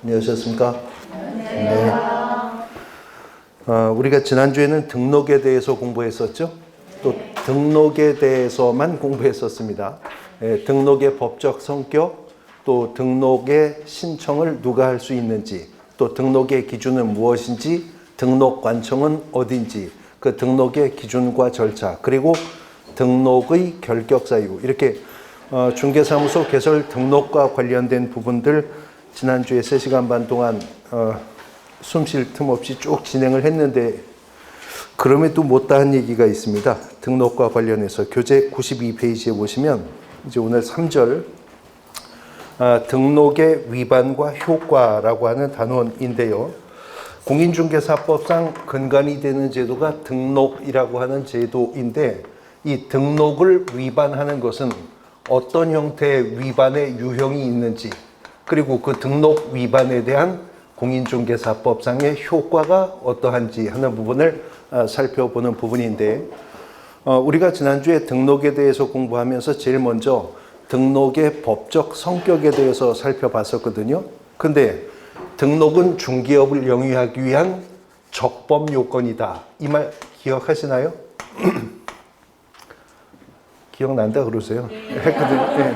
안녕하셨습니까? 네. 우리가 지난주에는 등록에 대해서 공부했었죠? 또 등록에 대해서만 공부했었습니다. 등록의 법적 성격, 또 등록의 신청을 누가 할 수 있는지, 또 등록의 기준은 무엇인지, 등록 관청은 어딘지, 그 등록의 기준과 절차, 그리고 등록의 결격 사유, 이렇게 중개사무소 개설 등록과 관련된 부분들 지난주에 3시간 반 동안 숨 쉴 틈 없이 쭉 진행을 했는데, 그럼에도 못다한 얘기가 있습니다. 등록과 관련해서 교재 92페이지에 보시면 이제 오늘 3절 등록의 위반과 효과라고 하는 단원인데요. 공인중개사법상 근간이 되는 제도가 등록이라고 하는 제도인데, 이 등록을 위반하는 것은 어떤 형태의 위반의 유형이 있는지, 그리고 그 등록 위반에 대한 공인중개사법상의 효과가 어떠한지 하는 부분을 살펴보는 부분인데, 우리가 지난주에 등록에 대해서 공부하면서 제일 먼저 등록의 법적 성격에 대해서 살펴봤었거든요. 근데 등록은 중개업을 영위하기 위한 적법 요건이다. 이 말 기억하시나요? 기억난다 그러세요? 했거든요. 네.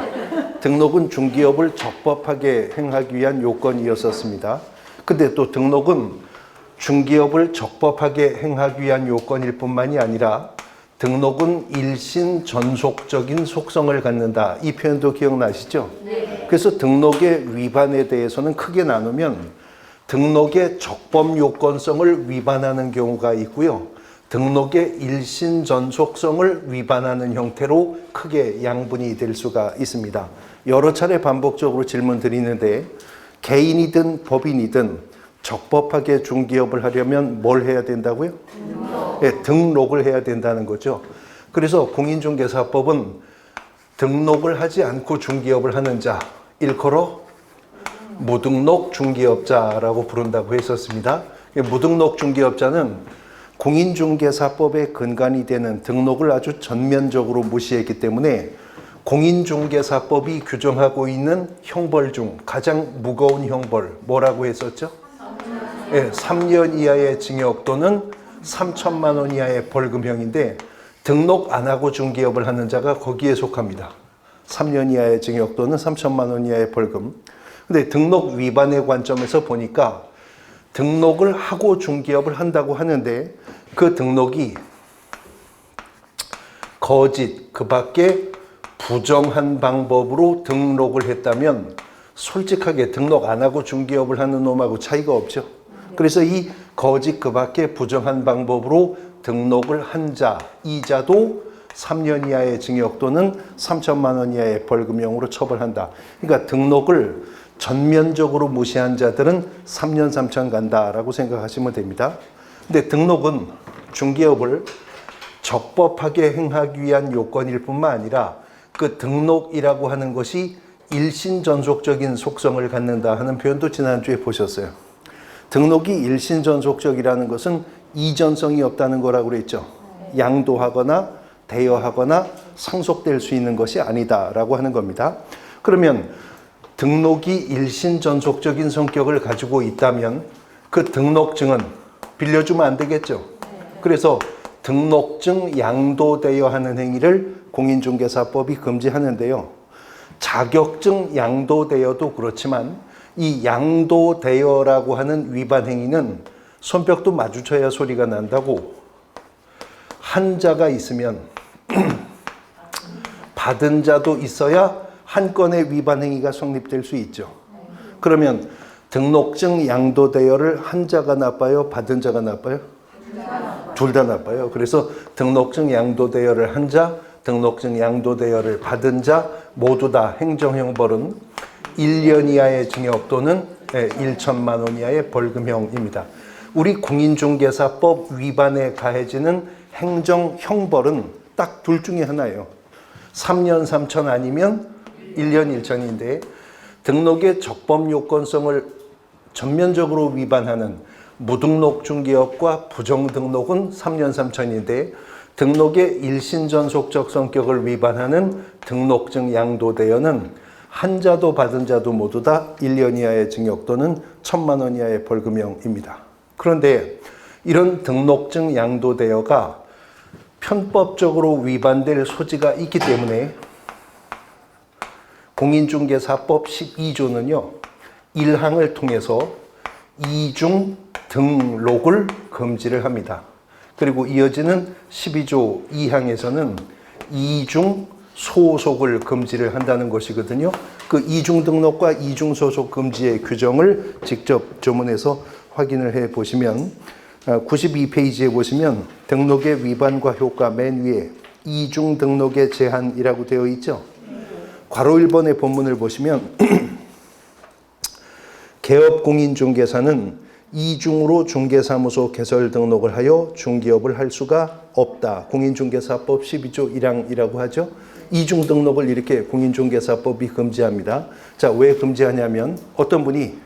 등록은 중개업을 적법하게 행하기 위한 요건이었었습니다. 근데 또 등록은 중개업을 적법하게 행하기 위한 요건일 뿐만이 아니라 등록은 일신 전속적인 속성을 갖는다. 이 표현도 기억나시죠? 네. 그래서 등록의 위반에 대해서는 크게 나누면 등록의 적법 요건성을 위반하는 경우가 있고요. 등록의 일신 전속성을 위반하는 형태로 크게 양분이 될 수가 있습니다. 여러 차례 반복적으로 질문 드리는데, 개인이든 법인이든 적법하게 중개업을 하려면 뭘 해야 된다고요? 네, 등록을 해야 된다는 거죠. 그래서 공인중개사법은 등록을 하지 않고 중개업을 하는 자, 일컬어 무등록 중개업자라고 부른다고 했었습니다. 무등록 중개업자는 공인중개사법의 근간이 되는 등록을 아주 전면적으로 무시했기 때문에 공인중개사법이 규정하고 있는 형벌 중 가장 무거운 형벌 뭐라고 했었죠? 네, 3년 이하의 징역 또는 3천만 원 이하의 벌금형인데, 등록 안 하고 중개업을 하는 자가 거기에 속합니다. 3년 이하의 징역 또는 3천만 원 이하의 벌금. 근데 등록 위반의 관점에서 보니까 등록을 하고 중개업을 한다고 하는데, 그 등록이 거짓, 그 밖에 부정한 방법으로 등록을 했다면 솔직하게 등록 안 하고 중개업을 하는 놈하고 차이가 없죠. 그래서 이 거짓 그 밖에 부정한 방법으로 등록을 한 자, 이자도 3년 이하의 징역 또는 3천만 원 이하의 벌금형으로 처벌한다. 그러니까 등록을 전면적으로 무시한 자들은 3년 3천 간다라고 생각하시면 됩니다. 근데 등록은 중개업을 적법하게 행하기 위한 요건일 뿐만 아니라 그 등록이라고 하는 것이 일신전속적인 속성을 갖는다 하는 표현도 지난주에 보셨어요. 등록이 일신전속적이라는 것은 이전성이 없다는 거라고 그랬죠. 양도하거나 대여하거나 상속될 수 있는 것이 아니다라고 하는 겁니다. 그러면 등록이 일신전속적인 성격을 가지고 있다면 그 등록증은 빌려주면 안 되겠죠. 그래서 등록증 양도되어 하는 행위를 공인중개사법이 금지하는데요. 자격증 양도되어도 그렇지만 이 양도되어라고 하는 위반 행위는 손뼉도 마주쳐야 소리가 난다고, 한 자가 있으면 받은 자도 있어야 한 건의 위반 행위가 성립될 수 있죠. 그러면 등록증 양도되어를 한 자가 나빠요? 받은 자가 나빠요? 둘 다 나빠요. 그래서 등록증 양도되어를 한 자, 등록증 양도되어를 받은 자 모두 다 행정형벌은 1년 이하의 징역 또는 1천만 원 이하의 벌금형입니다. 우리 공인중개사법 위반에 가해지는 행정형벌은 딱 둘 중에 하나예요. 3년 3천 아니면 1년 1천인데, 등록의 적법 요건성을 전면적으로 위반하는 무등록 중개업과 부정등록은 3년 3천인데, 등록의 일신전속적 성격을 위반하는 등록증 양도대여는 한 자도 받은 자도 모두 다 1년 이하의 징역 또는 1,000만 원 이하의 벌금형입니다. 그런데 이런 등록증 양도 대여가 편법적으로 위반될 소지가 있기 때문에 공인중개사법 12조는요. 1항을 통해서 이중 등록을 금지를 합니다. 그리고 이어지는 12조 2항에서는 이중 소속을 금지를 한다는 것이거든요. 그 이중 등록과 이중 소속 금지의 규정을 직접 조문에서 확인을 해 보시면 92페이지에 보시면 등록의 위반과 효과 맨 위에 이중 등록의 제한이라고 되어 있죠. 괄호 1번의 본문을 보시면 개업공인중개사는 이중으로 중개사무소 개설 등록을 하여 중개업을 할 수가 없다. 공인중개사법 12조 1항이라고 하죠. 이중 등록을 이렇게 공인중개사법이 금지합니다. 자, 왜 금지하냐면 어떤 분이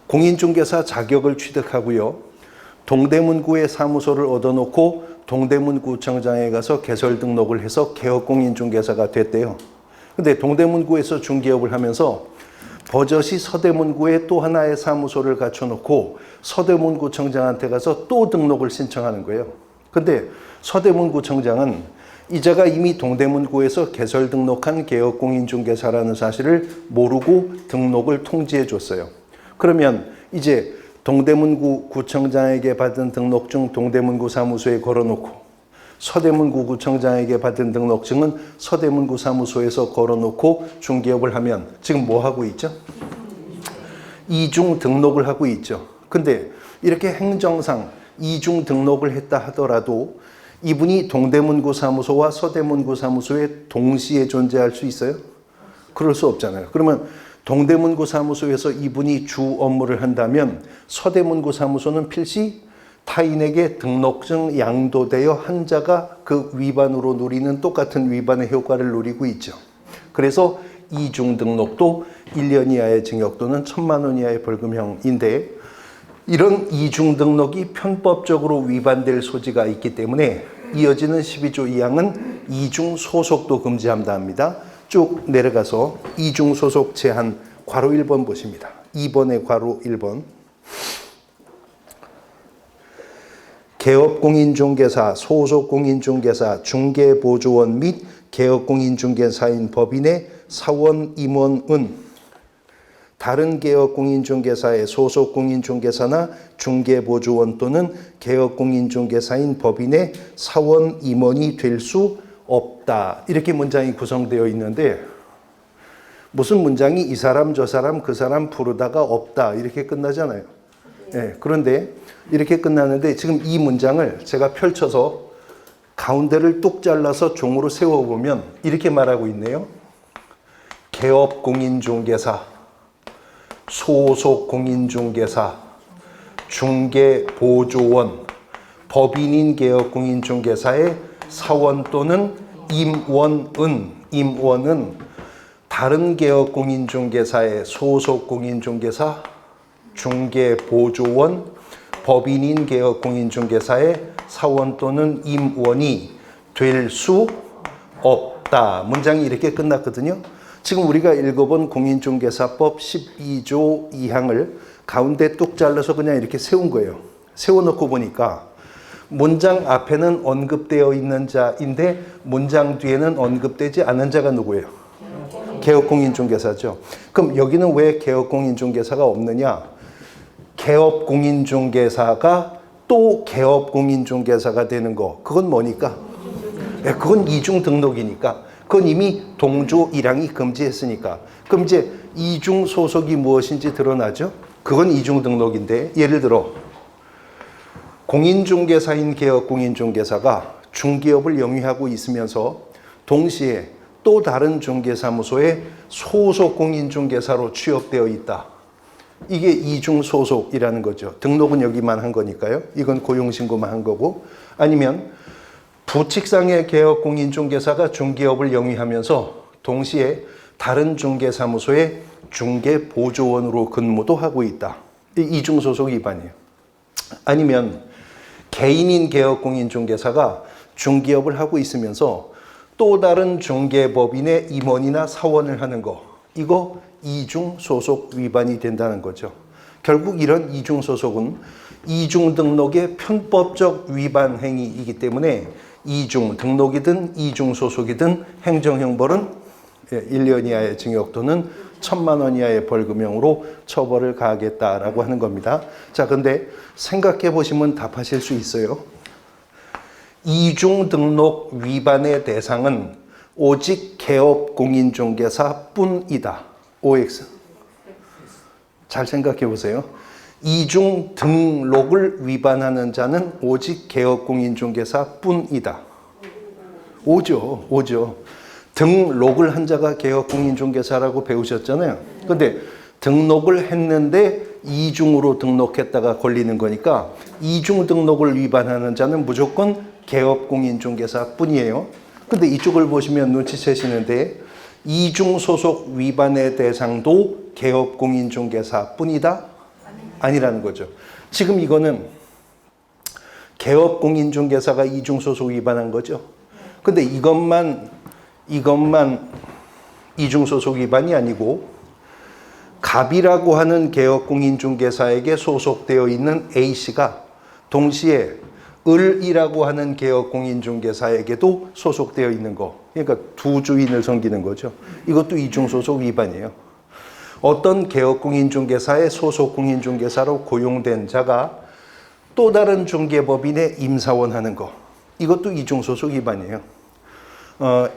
공인중개사 자격을 취득하고요. 동대문구에 사무소를 얻어놓고 동대문구청장에 가서 개설 등록을 해서 개업공인중개사가 됐대요. 근데 동대문구에서 중개업을 하면서 버젓이 서대문구에 또 하나의 사무소를 갖춰놓고 서대문구청장한테 가서 또 등록을 신청하는 거예요. 근데 서대문구청장은 이자가 이미 동대문구에서 개설 등록한 개업공인중개사라는 사실을 모르고 등록을 통지해 줬어요. 그러면 이제 동대문구 구청장에게 받은 등록증 동대문구 사무소에 걸어놓고 서대문구 구청장에게 받은 등록증은 서대문구 사무소에서 걸어놓고 중개업을 하면 지금 뭐 하고 있죠? 이중 등록을 하고 있죠. 근데 이렇게 행정상 이중 등록을 했다 하더라도 이분이 동대문구 사무소와 서대문구 사무소에 동시에 존재할 수 있어요? 그럴 수 없잖아요. 그러면 동대문구 사무소에서 이분이 주 업무를 한다면 서대문구 사무소는 필시 타인에게 등록증 양도되어 한 자가 그 위반으로 누리는 똑같은 위반의 효과를 누리고 있죠. 그래서 이중 등록도 1년 이하의 징역 또는 1,000만 원 이하의 벌금형인데 이런 이중 등록이 편법적으로 위반될 소지가 있기 때문에 이어지는 12조 2항은 이중 소속도 금지한다 합니다. 쭉 내려가서 이중 소속 제한 괄호 1번 보십니다. 2번의 괄호 1번. 개업공인중개사, 소속공인중개사, 중개보조원 및 개업공인중개사인 법인의 사원 임원은 다른 개업공인중개사의 소속공인중개사나 중개보조원 또는 개업공인중개사인 법인의 사원 임원이 될 수 없다. 이렇게 문장이 구성되어 있는데 무슨 문장이 이 사람 저 사람 그 사람 부르다가 없다 이렇게 끝나잖아요. 네, 그런데 이렇게 끝나는데 지금 이 문장을 제가 펼쳐서 가운데를 뚝 잘라서 종으로 세워보면 이렇게 말하고 있네요. 개업공인중개사, 소속공인중개사, 중개보조원, 법인인 개업공인중개사의 사원 또는 임원은 다른 개업공인중개사의 소속공인중개사, 중개보조원, 법인인 개업공인중개사의 사원 또는 임원이 될 수 없다. 문장이 이렇게 끝났거든요. 지금 우리가 읽어본 공인중개사법 12조 2항을 가운데 뚝 잘라서 그냥 이렇게 세운 거예요. 세워놓고 보니까 문장 앞에는 언급되어 있는 자인데 문장 뒤에는 언급되지 않은 자가 누구예요? 개업공인중개사죠. 그럼 여기는 왜 개업공인중개사가 없느냐? 개업공인중개사가 또 개업공인중개사가 되는 거 그건 뭐니까? 그건 이중 등록이니까 그건 이미 동조 1항이 금지했으니까 그럼 이제 이중 소속이 무엇인지 드러나죠? 그건 이중 등록인데 예를 들어 공인중개사인 개업공인중개사가 중개업을 영위하고 있으면서 동시에 또 다른 중개사무소에 소속공인중개사로 취업되어 있다. 이게 이중 소속이라는 거죠. 등록은 여기만 한 거니까요. 이건 고용신고만 한 거고 아니면 부칙상의 개업공인중개사가 중개업을 영위하면서 동시에 다른 중개사무소에 중개보조원으로 근무도 하고 있다. 이중 소속 위반이에요. 아니면 개인인 개업공인중개사가 중개업을 하고 있으면서 또 다른 중개법인의 임원이나 사원을 하는 거, 이거 이중 소속 위반이 된다는 거죠. 결국 이런 이중 소속은 이중 등록의 편법적 위반 행위이기 때문에 이중 등록이든 이중 소속이든 행정형벌은 1년 이하의 징역 또는 1,000만 원 이하의 벌금형으로 처벌을 가하겠다라고 하는 겁니다. 자, 근데 생각해 보시면 답하실 수 있어요. 이중 등록 위반의 대상은 오직 개업 공인중개사뿐이다. OX. 잘 생각해 보세요. 이중 등록을 위반하는 자는 오직 개업 공인중개사뿐이다. 오죠. 등록을 한 자가 개업 공인중개사라고 배우셨잖아요. 근데 등록을 했는데 이중으로 등록했다가 걸리는 거니까 이중 등록을 위반하는 자는 무조건 개업 공인중개사뿐이에요. 근데 이쪽을 보시면 눈치채시는데 이중 소속 위반의 대상도 개업 공인중개사뿐이다? 아니라는 거죠. 지금 이거는 개업 공인중개사가 이중 소속 위반한 거죠. 근데 이것만 이중 소속 위반이 아니고 갑이라고 하는 개업 공인중개사에게 소속되어 있는 A씨가 동시에 을이라고 하는 개업 공인중개사에게도 소속되어 있는 거. 그러니까 두 주인을 섬기는 거죠. 이것도 이중 소속 위반이에요. 어떤 개업 공인중개사의 소속 공인중개사로 고용된 자가 또 다른 중개법인의 임사원 하는 거. 이것도 이중 소속 위반이에요.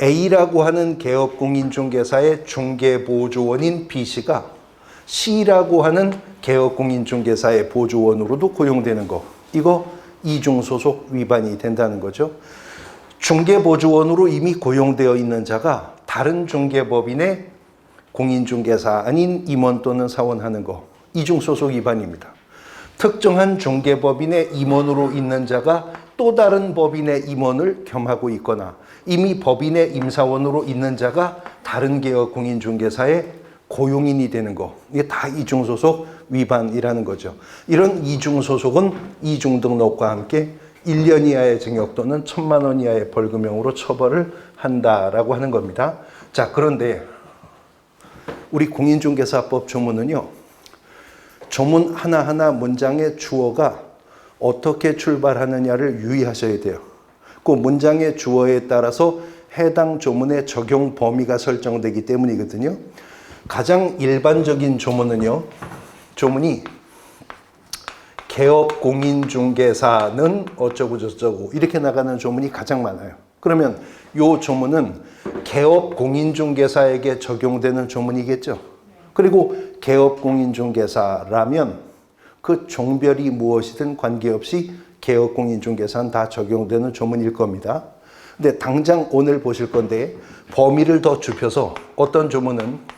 A라고 하는 개업 공인중개사의 중개보조원인 B씨가 C라고 하는 개업 공인중개사의 보조원으로도 고용되는 거. 이거 이중 소속 위반이 된다는 거죠. 중개보조원으로 이미 고용되어 있는 자가 다른 중개법인의 공인중개사 아닌 임원 또는 사원하는 거. 이중 소속 위반입니다. 특정한 중개법인의 임원으로 있는 자가 또 다른 법인의 임원을 겸하고 있거나 이미 법인의 임사원으로 있는 자가 다른 개업 공인중개사의 고용인이 되는 거. 이게 다 이중소속 위반이라는 거죠. 이런 이중소속은 이중등록과 함께 1년 이하의 징역 또는 1,000만 원 이하의 벌금형으로 처벌을 한다라고 하는 겁니다. 자, 그런데 우리 공인중개사법 조문은요. 조문 하나하나 문장의 주어가 어떻게 출발하느냐를 유의하셔야 돼요. 그 문장의 주어에 따라서 해당 조문의 적용 범위가 설정되기 때문이거든요. 가장 일반적인 조문은요. 조문이 개업 공인중개사는 어쩌고 저쩌고 이렇게 나가는 조문이 가장 많아요. 그러면 이 조문은 개업 공인중개사에게 적용되는 조문이겠죠. 그리고 개업 공인중개사라면 그 종별이 무엇이든 관계없이 개업 공인중개사는 다 적용되는 조문일 겁니다. 근데 당장 오늘 보실 건데 범위를 더 좁혀서 어떤 조문은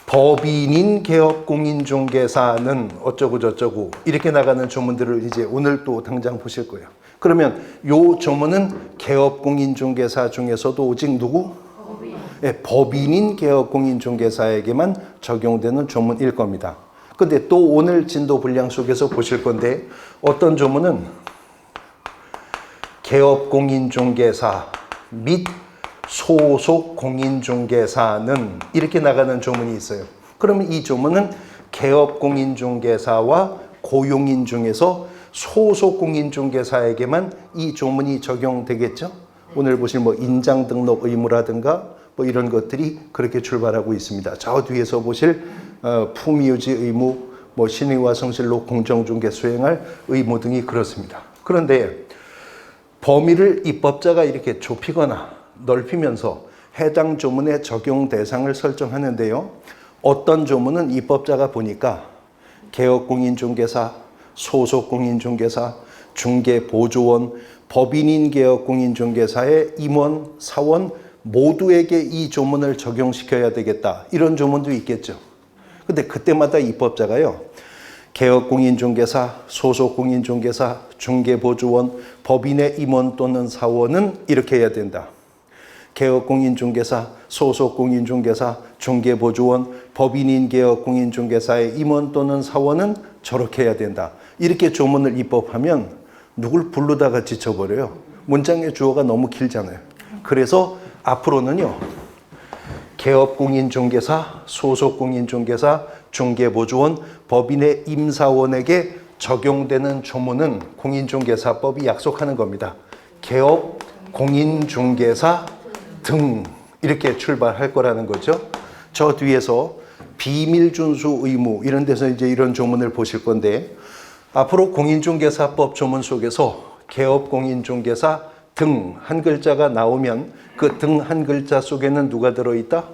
법인인 개업 공인중개사는 어쩌고 저쩌고 이렇게 나가는 조문들을 이제 오늘 또 당장 보실 거예요. 그러면 요 조문은 개업 공인중개사 중에서도 오직 누구? 법인인 개업 공인중개사에게만 적용되는 조문일 겁니다. 근데 또 오늘 진도 분량 속에서 보실 건데 어떤 조문은 개업 공인중개사 및 소속 공인중개사는 이렇게 나가는 조문이 있어요. 그러면 이 조문은 개업 공인중개사와 고용인 중에서 소속 공인중개사에게만 이 조문이 적용되겠죠? 오늘 보실 뭐 인장 등록 의무라든가 뭐 이런 것들이 그렇게 출발하고 있습니다. 저 뒤에서 보실 품위유지 의무, 뭐 신의와 성실로 공정중개 수행할 의무 등이 그렇습니다. 그런데 범위를 입법자가 이렇게 좁히거나 넓히면서 해당 조문의 적용 대상을 설정하는데요. 어떤 조문은 입법자가 보니까 개업 공인중개사, 소속 공인중개사, 중개보조원, 법인인 개업 공인중개사의 임원, 사원 모두에게 이 조문을 적용시켜야 되겠다. 이런 조문도 있겠죠. 근데 그때마다 입법자가요. 개업 공인중개사, 소속 공인중개사, 중개보조원, 법인의 임원 또는 사원은 이렇게 해야 된다. 개업 공인중개사, 소속 공인중개사, 중개보조원, 법인인 개업 공인중개사의 임원 또는 사원은 저렇게 해야 된다. 이렇게 조문을 입법하면 누굴 부르다가 지쳐버려요. 문장의 주어가 너무 길잖아요. 그래서 앞으로는요, 개업공인중개사, 소속공인중개사, 중개보조원, 법인의 임사원에게 적용되는 조문은 공인중개사법이 약속하는 겁니다. 개업, 공인중개사 등 이렇게 출발할 거라는 거죠. 저 뒤에서 비밀준수 의무 이런 데서 이제 이런 조문을 보실 건데, 앞으로 공인중개사법 조문 속에서 개업공인중개사 등 한 글자가 나오면 그 등 한 글자 속에는 누가 들어있다?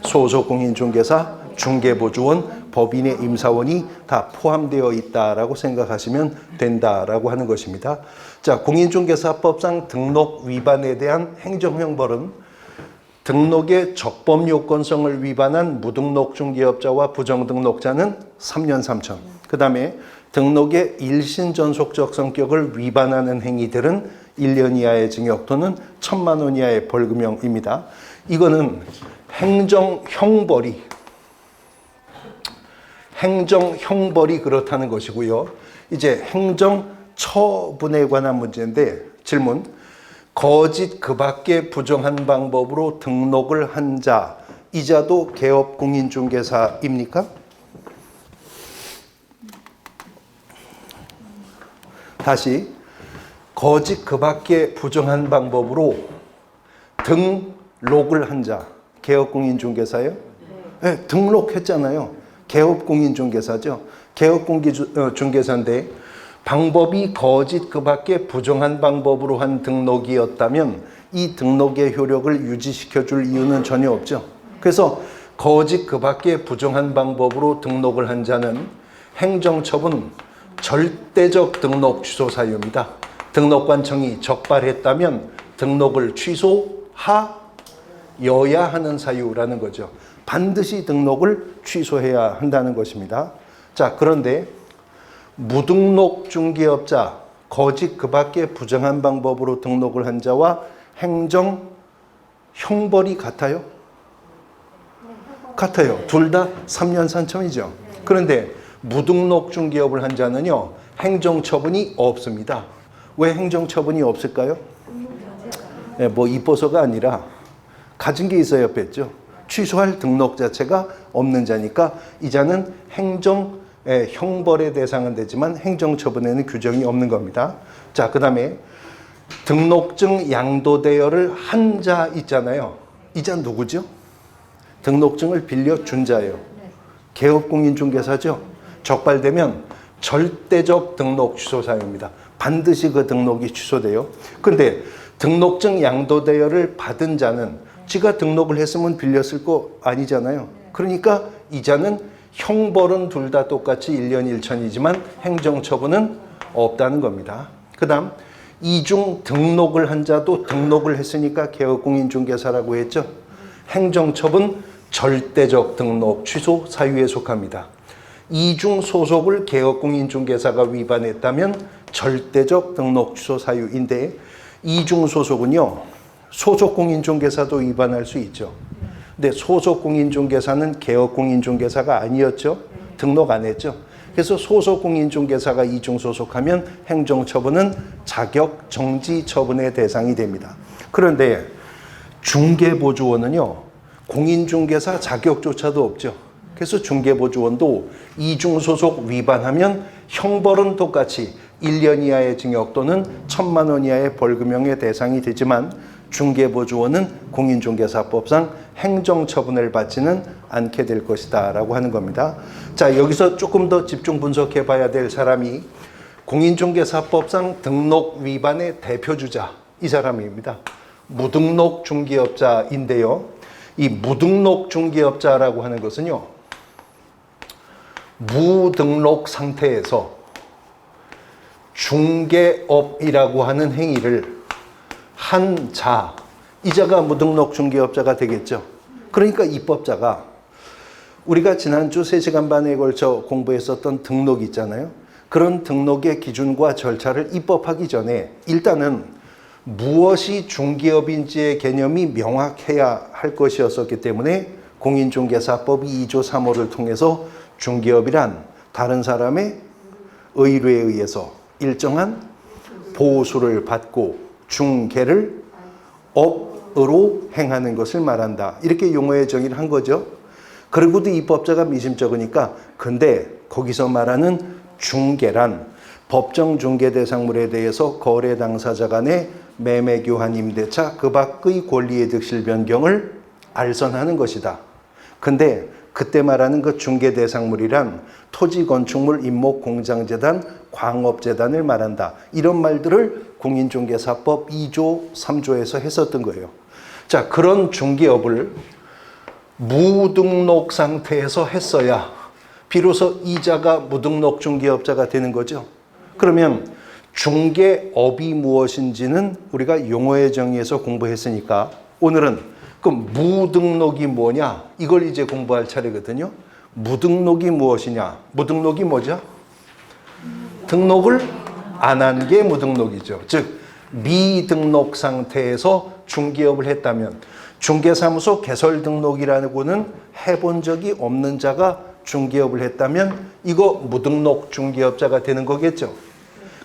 소속공인중개사, 중개보조원, 법인의 임사원이 다 포함되어 있다라고 생각하시면 된다라고 하는 것입니다. 자, 공인중개사법상 등록 위반에 대한 행정형벌은 등록의 적법 요건성을 위반한 무등록 중개업자와 부정등록자는 3년 3천. 그 다음에 등록의 일신전속적 성격을 위반하는 행위들은 1년 이하의 징역 또는 1,000만 원 이하의 벌금형입니다. 이거는 행정형벌이 그렇다는 것이고요. 이제 행정처분에 관한 문제인데, 질문. 거짓 그 밖에 부정한 방법으로 등록을 한 자, 이자도 개업공인중개사입니까? 다시, 거짓 그 밖에 부정한 방법으로 등록을 한 자, 개업공인중개사예요? 네, 등록했잖아요. 개업공인중개사죠. 개업공인중개사인데 방법이 거짓 그 밖에 부정한 방법으로 한 등록이었다면 이 등록의 효력을 유지시켜 줄 이유는 전혀 없죠. 그래서 거짓 그 밖에 부정한 방법으로 등록을 한 자는 행정처분 절대적 등록 취소 사유입니다. 등록관청이 적발했다면 등록을 취소하여야 하는 사유라는 거죠. 반드시 등록을 취소해야 한다는 것입니다. 자, 그런데 무등록 중개업자, 거짓 그 밖에 부정한 방법으로 등록을 한 자와 행정 형벌이 같아요? 같아요. 둘 다 3년 3천이죠. 그런데 무등록 중개업을 한 자는요, 행정처분이 없습니다. 왜 행정처분이 없을까요? 네, 뭐 이뻐서가 아니라 가진 게 있어야 뺐죠. 취소할 등록 자체가 없는 자니까 이 자는 형벌의 대상은 되지만 행정처분에는 규정이 없는 겁니다. 자, 그 다음에 등록증 양도대여를 한 자 있잖아요. 이 자 누구죠? 등록증을 빌려준 자예요. 개업공인중개사죠. 적발되면 절대적 등록 취소 사유입니다. 반드시 그 등록이 취소돼요. 그런데 등록증 양도대여를 받은 자는 지가 등록을 했으면 빌렸을 거 아니잖아요. 그러니까 이 자는 형벌은 둘 다 똑같이 1년 1천이지만 행정처분은 없다는 겁니다. 그 다음 이중 등록을 한 자도 등록을 했으니까 개업공인중개사라고 했죠. 행정처분 절대적 등록 취소 사유에 속합니다. 이중 소속을 개업공인중개사가 위반했다면 절대적 등록 취소 사유인데, 이중 소속은요, 소속공인중개사도 위반할 수 있죠. 근데 소속공인중개사는 개업공인중개사가 아니었죠. 등록 안 했죠. 그래서 소속공인중개사가 이중소속하면 행정처분은 자격 정지 처분의 대상이 됩니다. 그런데 중개보조원은요, 공인중개사 자격조차도 없죠. 그래서 중개보조원도 이중소속 위반하면 형벌은 똑같이 1년 이하의 징역 또는 1,000만 원 이하의 벌금형의 대상이 되지만 중개보조원은 공인중개사법상 행정처분을 받지는 않게 될 것이다 라고 하는 겁니다. 자, 여기서 조금 더 집중 분석해 봐야 될 사람이 공인중개사법상 등록 위반의 대표주자, 이 사람입니다. 무등록 중개업자인데요. 이 무등록 중개업자라고 하는 것은요, 무등록 상태에서 중개업이라고 하는 행위를 한 자, 이 자가 무등록 중개업자가 되겠죠. 그러니까 입법자가 우리가 지난주 3시간 반에 걸쳐 공부했었던 등록 있잖아요. 그런 등록의 기준과 절차를 입법하기 전에 일단은 무엇이 중개업인지의 개념이 명확해야 할 것이었기 때문에 공인중개사법 2조 3호를 통해서 중개업이란 다른 사람의 의뢰에 의해서 일정한 보수를 받고 중개를 업 중개업으로 행하는 것을 말한다. 이렇게 용어의 정의를 한 거죠. 그리고도 입법자가 미심쩍으니까 근데 거기서 말하는 중개란 법정 중개 대상물에 대해서 거래 당사자 간의 매매 교환 임대차 그 밖의 권리의 득실 변경을 알선하는 것이다. 근데 그때 말하는 그 중개 대상물이란 토지 건축물 임목 공장재단 광업재단을 말한다. 이런 말들을 공인중개사법 2조 3조에서 했었던 거예요. 자, 그런 중개업을 무등록 상태에서 했어야 비로소 이자가 무등록 중개업자가 되는 거죠. 그러면 중개업이 무엇인지는 우리가 용어의 정의에서 공부했으니까 오늘은 그 무등록이 뭐냐 이걸 이제 공부할 차례거든요. 무등록이 무엇이냐? 무등록이 뭐죠? 등록을 안 한 게 무등록이죠. 즉 미등록 상태에서 중개업을 했다면 중개사무소 개설 등록이라고는 해본 적이 없는 자가 중개업을 했다면 이거 무등록 중개업자가 되는 거겠죠.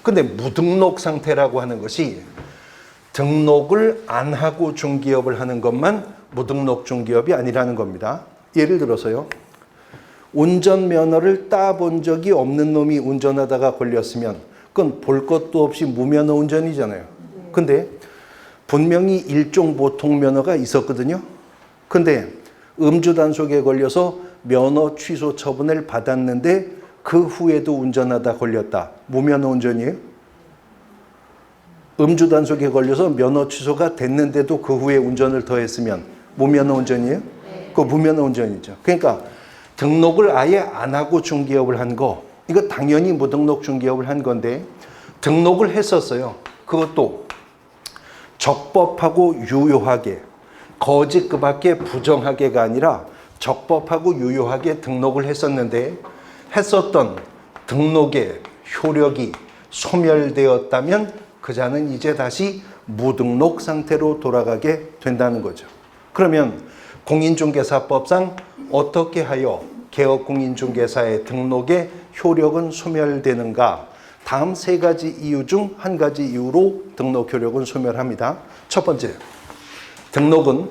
근데 무등록 상태라고 하는 것이 등록을 안 하고 중개업을 하는 것만 무등록 중개업이 아니라는 겁니다. 예를 들어서요. 운전면허를 따본 적이 없는 놈이 운전하다가 걸렸으면 그건 볼 것도 없이 무면허 운전이잖아요. 근데 분명히 일종 보통 면허가 있었거든요. 근데 음주 단속에 걸려서 면허 취소 처분을 받았는데 그 후에도 운전하다 걸렸다. 무면허 운전이에요? 음주 단속에 걸려서 면허 취소가 됐는데도 그 후에 운전을 더 했으면 무면허 운전이에요? 그거 무면허 운전이죠. 그러니까 등록을 아예 안 하고 중개업을 한 거, 이거 당연히 무등록 중개업을 한 건데 등록을 했었어요. 그것도 적법하고 유효하게, 거짓 그 밖에 부정하게가 아니라 적법하고 유효하게 등록을 했었는데 했었던 등록의 효력이 소멸되었다면 그 자는 이제 다시 무등록 상태로 돌아가게 된다는 거죠. 그러면 공인중개사법상 어떻게 하여 개업공인중개사의 등록의 효력은 소멸되는가? 다음 세 가지 이유 중 한 가지 이유로 등록 효력은 소멸합니다. 첫 번째, 등록은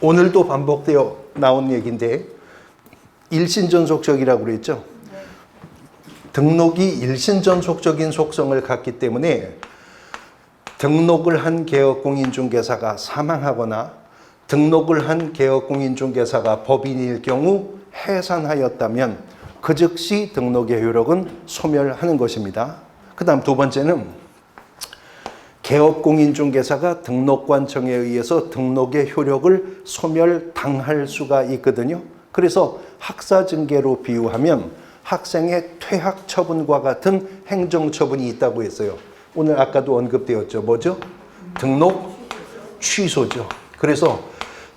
오늘도 반복되어 나온 얘기인데 일신전속적이라고 그랬죠. 등록이 일신전속적인 속성을 갖기 때문에 등록을 한 개업공인중개사가 사망하거나 등록을 한 개업공인중개사가 법인일 경우 해산하였다면 그 즉시 등록의 효력은 소멸하는 것입니다. 그 다음 두 번째는 개업공인중개사가 등록관청에 의해서 등록의 효력을 소멸당할 수가 있거든요. 그래서 학사증계로 비유하면 학생의 퇴학 처분과 같은 행정처분이 있다고 했어요. 오늘 아까도 언급되었죠. 뭐죠? 등록 취소죠. 그래서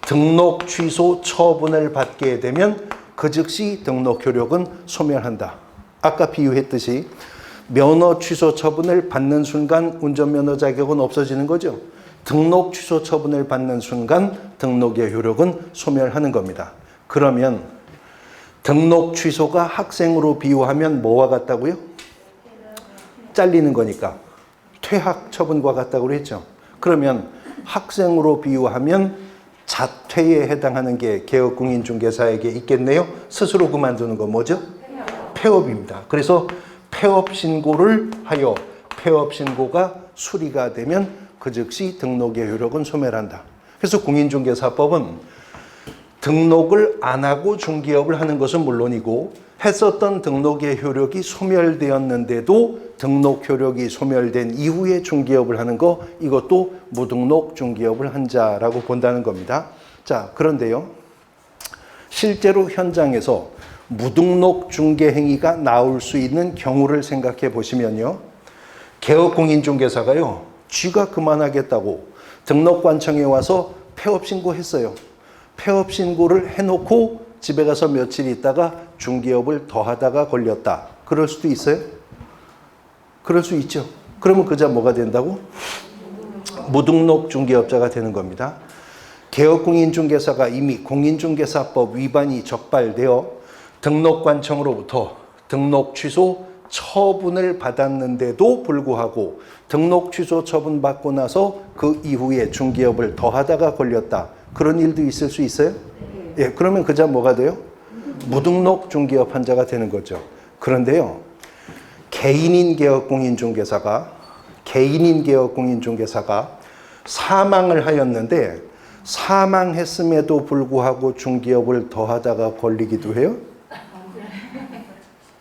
등록 취소 처분을 받게 되면 그 즉시 등록 효력은 소멸한다. 아까 비유했듯이 면허 취소 처분을 받는 순간 운전면허 자격은 없어지는 거죠. 등록 취소 처분을 받는 순간 등록의 효력은 소멸하는 겁니다. 그러면 등록 취소가 학생으로 비유하면 뭐와 같다고요? 잘리는 거니까 퇴학 처분과 같다고 그랬죠. 그러면 학생으로 비유하면 자퇴에 해당하는 게 개업공인중개사에게 있겠네요. 스스로 그만두는 거 뭐죠? 폐업입니다. 그래서 폐업 신고를 하여 폐업 신고가 수리가 되면 그 즉시 등록의 효력은 소멸한다. 그래서 공인중개사법은 등록을 안 하고 중개업을 하는 것은 물론이고 했었던 등록의 효력이 소멸되었는데도 등록 효력이 소멸된 이후에 중개업을 하는 거, 이것도 무등록 중개업을 한 자라고 본다는 겁니다. 자, 그런데요. 실제로 현장에서 무등록 중개 행위가 나올 수 있는 경우를 생각해 보시면요. 개업공인중개사가요. 쥐가 그만하겠다고 등록관청에 와서 폐업 신고했어요. 폐업 신고를 해놓고 집에 가서 며칠 있다가 중개업을 더 하다가 걸렸다. 그럴 수도 있어요? 그럴 수 있죠. 그러면 그자 뭐가 된다고? 무등록 중개업자가 되는 겁니다. 개업공인중개사가 이미 공인중개사법 위반이 적발되어 등록관청으로부터 등록 취소 처분을 받았는데도 불구하고 등록 취소 처분 받고 나서 그 이후에 중개업을 더 하다가 걸렸다. 그런 일도 있을 수 있어요? 예, 그러면 그자 뭐가 돼요? 무등록 중개업 환자가 되는 거죠. 그런데요, 개인인 개업공인중개사가 사망을 하였는데 사망했음에도 불구하고 중개업을 더 하다가 걸리기도 해요?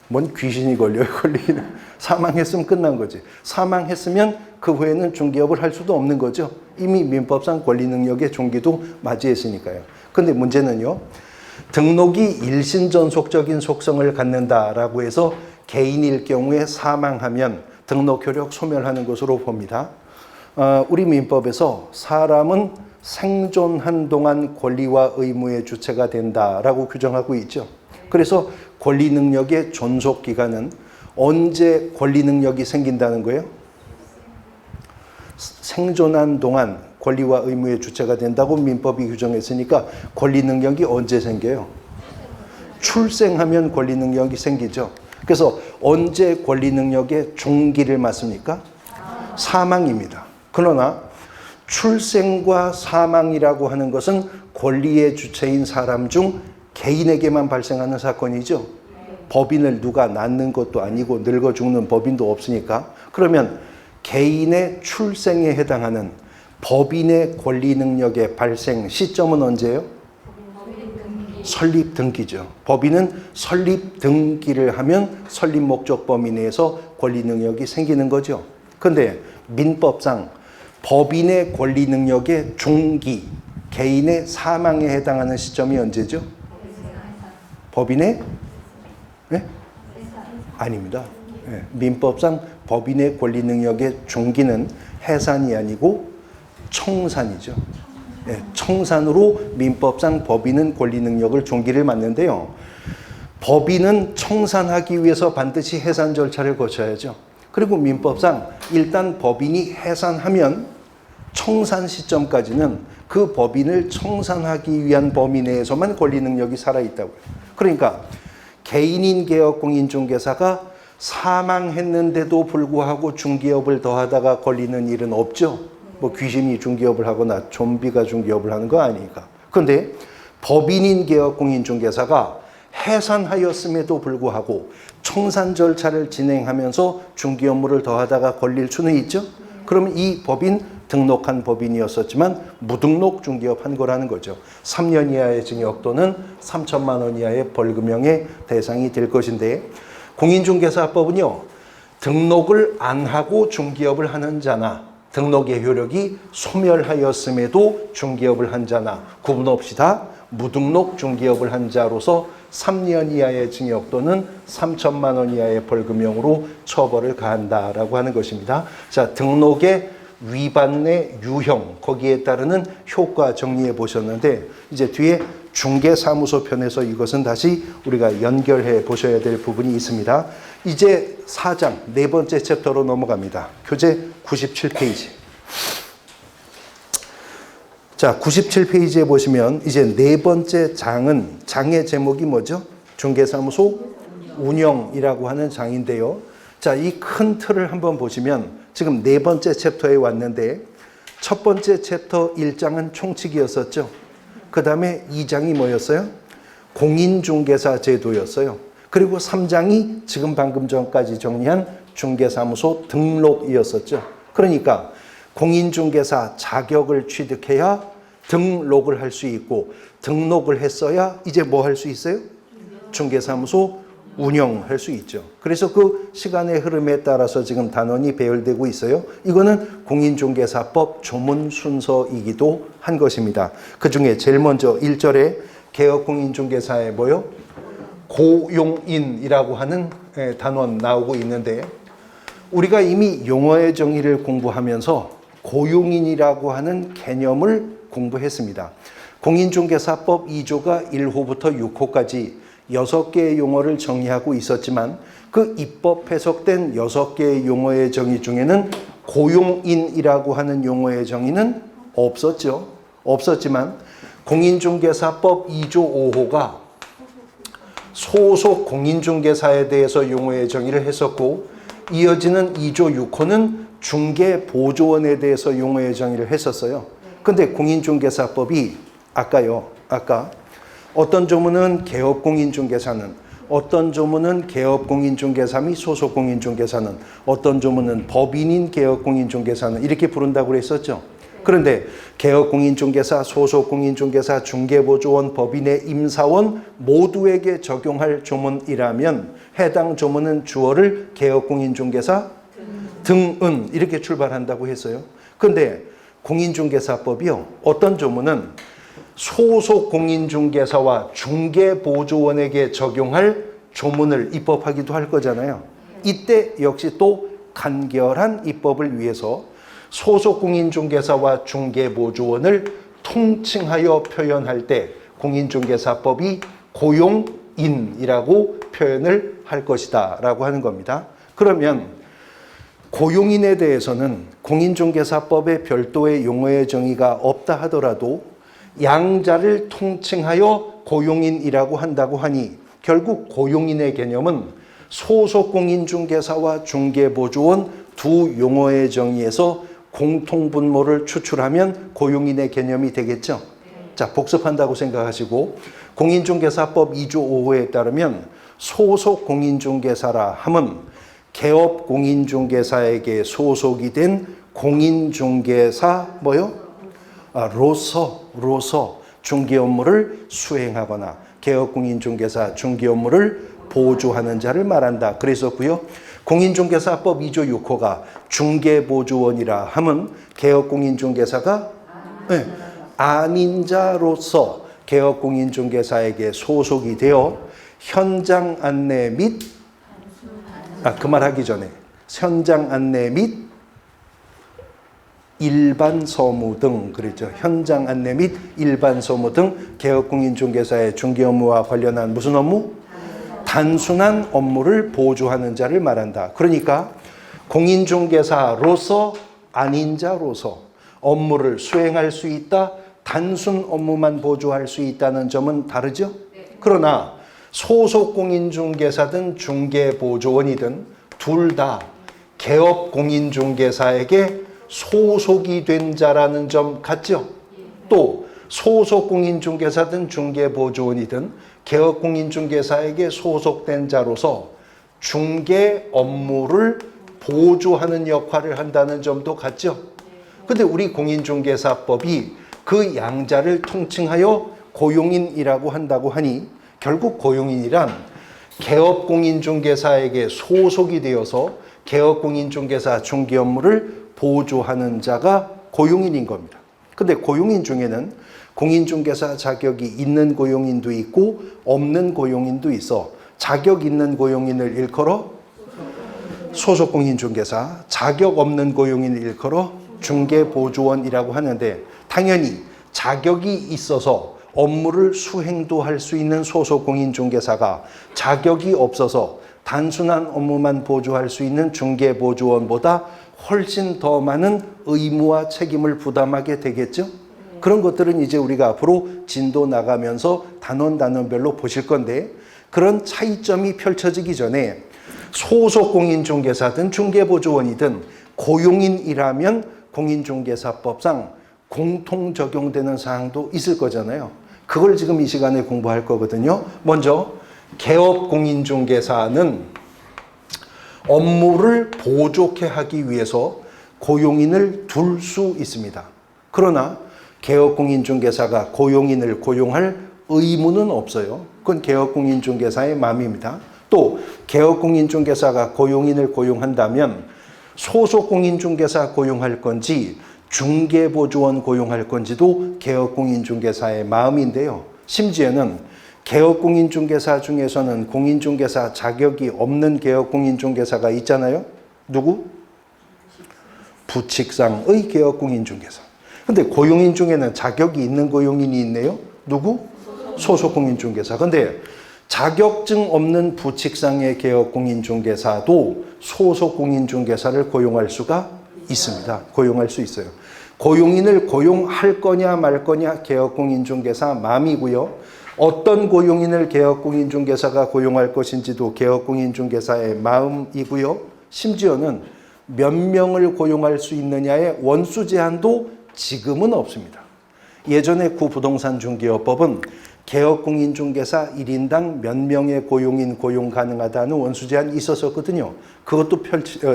뭔 귀신이 걸려요, 걸리기는. 사망했으면 끝난 거지. 사망했으면 그 후에는 중개업을 할 수도 없는 거죠. 이미 민법상 권리 능력의 종기도 맞이했으니까요. 근데 문제는요, 등록이 일신전속적인 속성을 갖는다라고 해서 개인일 경우에 사망하면 등록 효력 소멸하는 것으로 봅니다. 우리 민법에서 사람은 생존한 동안 권리와 의무의 주체가 된다라고 규정하고 있죠. 그래서 권리 능력의 존속 기간은 언제 권리 능력이 생긴다는 거예요? 생존한 동안 권리와 의무의 주체가 된다고 민법이 규정했으니까 권리 능력이 언제 생겨요? 출생하면 권리 능력이 생기죠. 그래서 언제 권리 능력의 종기를 맞습니까? 사망입니다. 그러나 출생과 사망이라고 하는 것은 권리의 주체인 사람 중 개인에게만 발생하는 사건이죠. 법인을 누가 낳는 것도 아니고 늙어 죽는 법인도 없으니까. 그러면 개인의 출생에 해당하는 법인의 권리 능력의 발생 시점은 언제예요? 설립 등기죠. 법인은 설립 등기를 하면 설립 목적 범위 내에서 권리 능력이 생기는 거죠. 근데 민법상 법인의 권리 능력의 종기, 개인의 사망에 해당하는 시점이 언제죠? 법인의? 네? 아닙니다. 네. 민법상 법인의 권리 능력의 종기는 해산이 아니고 청산이죠. 네. 청산으로 민법상 법인은 권리 능력을 종기를 맞는데요. 법인은 청산하기 위해서 반드시 해산 절차를 거쳐야죠. 그리고 민법상 일단 법인이 해산하면 청산 시점까지는 그 법인을 청산하기 위한 범위 내에서만 권리 능력이 살아있다고요. 그러니까 개인인 개업공인중개사가 사망했는데도 불구하고 중개업을 더 하다가 걸리는 일은 없죠. 뭐 귀신이 중개업을 하거나 좀비가 중개업을 하는 거 아니니까. 그런데 법인인 개업공인중개사가 해산하였음에도 불구하고 청산 절차를 진행하면서 중개 업무를 더 하다가 걸릴 수는 있죠. 그러면 이 법인 등록한 법인이었었지만 무등록 중개업 한 거라는 거죠. 3년 이하의 징역 또는 3천만 원 이하의 벌금형의 대상이 될 것인데, 공인중개사법은요, 등록을 안 하고 중개업을 하는 자나 등록의 효력이 소멸하였음에도 중개업을 한 자나 구분 없이 다 무등록 중개업을 한 자로서 3년 이하의 징역 또는 3천만 원 이하의 벌금형으로 처벌을 가한다라고 하는 것입니다. 자, 등록의 위반의 유형, 거기에 따르는 효과 정리해 보셨는데, 이제 뒤에 중개사무소 편에서 이것은 다시 우리가 연결해 보셔야 될 부분이 있습니다. 이제 4장, 네 번째 챕터로 넘어갑니다. 교재 97페이지. 자, 97페이지에 보시면 이제 네 번째 장의 제목이 뭐죠? 중개사무소 운영이라고 하는 장인데요. 자, 이 큰 틀을 한번 보시면 지금 네 번째 챕터에 왔는데, 첫 번째 챕터 1장은 총칙이었었죠. 그 다음에 2장이 뭐였어요? 공인중개사 제도였어요. 그리고 3장이 지금 방금 전까지 정리한 중개사무소 등록이었었죠. 그러니까 공인중개사 자격을 취득해야 등록을 할 수 있고, 등록을 했어야 이제 뭐 할 수 있어요? 중개사무소 운영할 수 있죠. 그래서 그 시간의 흐름에 따라서 지금 단원이 배열되고 있어요. 이거는 공인중개사법 조문 순서이기도 한 것입니다. 그 중에 제일 먼저 1절에 개업공인중개사에 뭐요? 고용인이라고 하는 단원 나오고 있는데, 우리가 이미 용어의 정의를 공부하면서 고용인이라고 하는 개념을 공부했습니다. 공인중개사법 2조가 1호부터 6호까지 6개의 용어를 정의하고 있었지만, 그 입법 해석된 6개의 용어의 정의 중에는 고용인이라고 하는 용어의 정의는 없었지만 공인중개사법 2조 5호가 소속 공인중개사에 대해서 용어의 정의를 했었고, 이어지는 2조 6호는 중개보조원에 대해서 용어의 정의를 했었어요. 근데 공인중개사법이 아까 어떤 조문은 개업공인중개사는, 어떤 조문은 개업공인중개사 및 소속공인중개사는, 어떤 조문은 법인인 개업공인중개사는 이렇게 부른다고 그랬었죠. 그런데 개업공인중개사, 소속공인중개사, 중개보조원, 법인의 임사원 모두에게 적용할 조문이라면 해당 조문은 주어를 개업공인중개사 등은 이렇게 출발한다고 했어요. 그런데 공인중개사법이요, 어떤 조문은 소속공인중개사와 중개보조원에게 적용할 조문을 입법하기도 할 거잖아요. 이때 역시 또 간결한 입법을 위해서 소속공인중개사와 중개보조원을 통칭하여 표현할 때 공인중개사법이 고용인이라고 표현을 할 것이다 라고 하는 겁니다. 그러면 고용인에 대해서는 공인중개사법에 별도의 용어의 정의가 없다 하더라도 양자를 통칭하여 고용인이라고 한다고 하니 결국 고용인의 개념은 소속공인중개사와 중개보조원 두 용어의 정의에서 공통분모를 추출하면 고용인의 개념이 되겠죠. 자, 복습한다고 생각하시고 공인중개사법 2조 5호에 따르면 소속공인중개사라 함은 개업공인중개사에게 소속이 된 공인중개사 로서 중개 업무를 수행하거나 개업공인중개사 중개 업무를 보조하는 자를 말한다. 그랬었고요. 공인중개사법 2조 6호가 중개보조원이라 함은 개업공인중개사가 아닌 자로서 개업공인중개사에게 소속이 되어 현장 안내 및 그 말하기 전에 현장 안내 및 일반 서무 등 그랬죠. 현장 안내 및 일반 서무 등 개업공인중개사의 중개 업무와 관련한 무슨 업무? 단순한 업무를 보조하는 자를 말한다. 그러니까 공인중개사로서 아닌 자로서 업무를 수행할 수 있다. 단순 업무만 보조할 수 있다는 점은 다르죠. 그러나 소속공인중개사든 중개보조원이든 둘 다 개업공인중개사에게 소속이 된 자라는 점 같죠. 또 소속공인중개사든 중개보조원이든 개업공인중개사에게 소속된 자로서 중개 업무를 보조하는 역할을 한다는 점도 같죠. 근데 우리 공인중개사법이 그 양자를 통칭하여 고용인이라고 한다고 하니 결국 고용인이란 개업공인중개사에게 소속이 되어서 개업공인중개사 중개 업무를 보조하는 자가 고용인인 겁니다. 근데 고용인 중에는 공인중개사 자격이 있는 고용인도 있고 없는 고용인도 있어. 자격 있는 고용인을 일컬어 소속공인중개사, 자격 없는 고용인을 일컬어 중개보조원이라고 하는데 당연히 자격이 있어서 업무를 수행도 할 수 있는 소속공인중개사가 자격이 없어서 단순한 업무만 보조할 수 있는 중개보조원보다 훨씬 더 많은 의무와 책임을 부담하게 되겠죠. 그런 것들은 이제 우리가 앞으로 진도 나가면서 단원별로 보실 건데 그런 차이점이 펼쳐지기 전에 소속공인중개사든 중개보조원이든 고용인이라면 공인중개사법상 공통 적용되는 사항도 있을 거잖아요. 그걸 지금 이 시간에 공부할 거거든요. 먼저 개업공인중개사는 업무를 보조케 하기 위해서 고용인을 둘 수 있습니다. 그러나 개업공인중개사가 고용인을 고용할 의무는 없어요. 그건 개업공인중개사의 마음입니다. 또 개업공인중개사가 고용인을 고용한다면 소속공인중개사 고용할 건지 중개보조원 고용할 건지도 개업공인중개사의 마음인데요. 심지어는 개업공인중개사 중에서는 공인중개사 자격이 없는 개업공인중개사가 있잖아요. 누구? 부칙상의 개업공인중개사. 근데 고용인 중에는 자격이 있는 고용인이 있네요. 누구? 소속공인중개사. 근데 자격증 없는 부칙상의 개업공인중개사도 소속공인중개사를 고용할 수가 있습니다. 고용할 수 있어요. 고용인을 고용할 거냐 말 거냐 개업공인중개사 마음이고요. 어떤 고용인을 개업공인중개사가 고용할 것인지도 개업공인중개사의 마음이고요. 심지어는 몇 명을 고용할 수 있느냐의 원수 제한도 지금은 없습니다. 예전에 구부동산 중개업법은 개업공인중개사 1인당 몇 명의 고용인 고용 가능하다는 원수 제한이 있었거든요. 그것도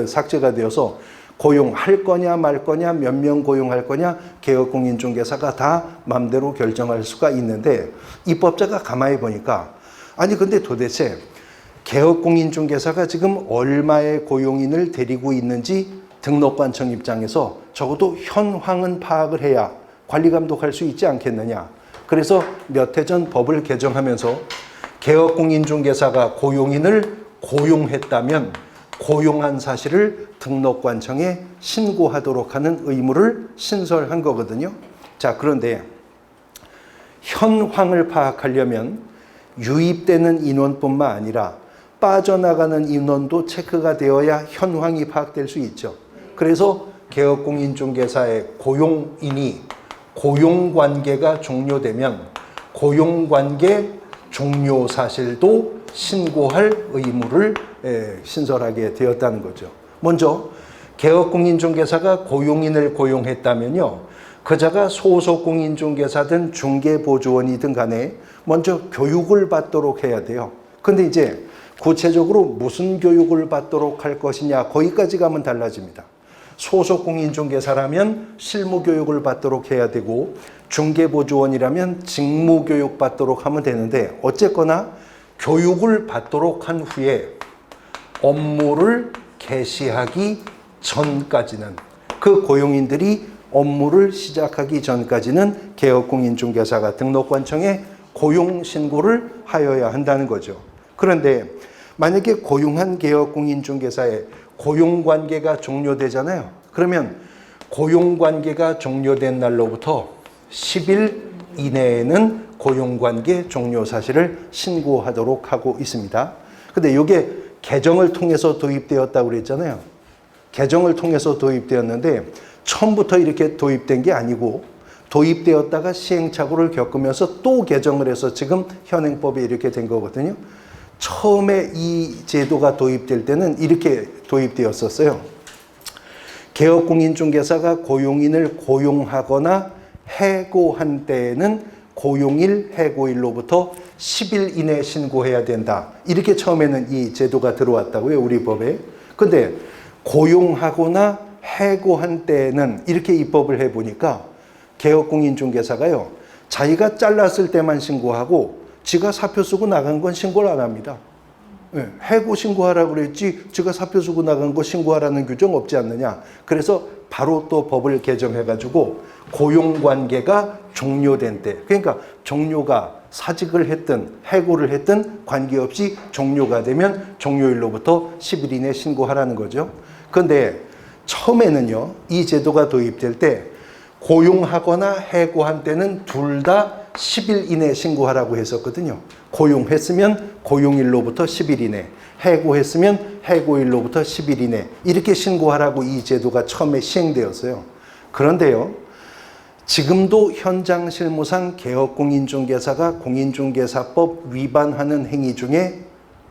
삭제가 되어서 고용할 거냐 말 거냐 몇 명 고용할 거냐 개업공인중개사가 다 마음대로 결정할 수가 있는데 입법자가 가만히 보니까 아니 근데 도대체 개업공인중개사가 지금 얼마의 고용인을 데리고 있는지 등록관청 입장에서 적어도 현황은 파악을 해야 관리감독할 수 있지 않겠느냐. 그래서 몇 해 전 법을 개정하면서 개업공인중개사가 고용인을 고용했다면 고용한 사실을 등록관청에 신고하도록 하는 의무를 신설한 거거든요. 자, 그런데 현황을 파악하려면 유입되는 인원뿐만 아니라 빠져나가는 인원도 체크가 되어야 현황이 파악될 수 있죠. 그래서 개업공인중개사의 고용인이 고용관계가 종료되면 고용관계 종료 사실도 신고할 의무를 신설하게 되었다는 거죠. 먼저 개업공인중개사가 고용인을 고용했다면요. 그자가 소속공인중개사든 중개보조원이든 간에 먼저 교육을 받도록 해야 돼요. 근데 이제 구체적으로 무슨 교육을 받도록 할 것이냐 거기까지 가면 달라집니다. 소속공인중개사라면 실무교육을 받도록 해야 되고 중개보조원이라면 직무교육 받도록 하면 되는데 어쨌거나 교육을 받도록 한 후에 업무를 개시하기 전까지는 그 고용인들이 업무를 시작하기 전까지는 개업공인중개사가 등록관청에 고용신고를 하여야 한다는 거죠. 그런데 만약에 고용한 개업공인중개사의 고용관계가 종료되잖아요. 그러면 고용관계가 종료된 날로부터 10일 이내에는 고용관계 종료 사실을 신고하도록 하고 있습니다. 근데 이게 개정을 통해서 도입되었다고 그랬잖아요. 개정을 통해서 도입되었는데 처음부터 이렇게 도입된 게 아니고 도입되었다가 시행착오를 겪으면서 또 개정을 해서 지금 현행법에 이렇게 된 거거든요. 처음에 이 제도가 도입될 때는 이렇게 도입되었었어요. 개업공인중개사가 고용인을 고용하거나 해고한 때에는 고용일, 해고일로부터 10일 이내 신고해야 된다. 이렇게 처음에는 이 제도가 들어왔다고요, 우리 법에. 근데 고용하거나 해고한 때에는 이렇게 입법을 해보니까 개업공인중개사가요, 자기가 잘랐을 때만 신고하고 지가 사표 쓰고 나간 건 신고를 안 합니다. 해고 신고하라고 그랬지 지가 사표 쓰고 나간 거 신고하라는 규정 없지 않느냐. 그래서 바로 또 법을 개정해가지고 고용관계가 종료된 때, 그러니까 종료가 사직을 했든 해고를 했든 관계없이 종료가 되면 종료일로부터 10일 이내 신고하라는 거죠. 그런데 처음에는요, 이 제도가 도입될 때 고용하거나 해고한 때는 둘 다 10일 이내 신고하라고 했었거든요. 고용했으면 고용일로부터 10일 이내, 해고했으면 해고일로부터 10일 이내 이렇게 신고하라고 이 제도가 처음에 시행되었어요. 그런데요, 지금도 현장 실무상 개업공인중개사가 공인중개사법 위반하는 행위 중에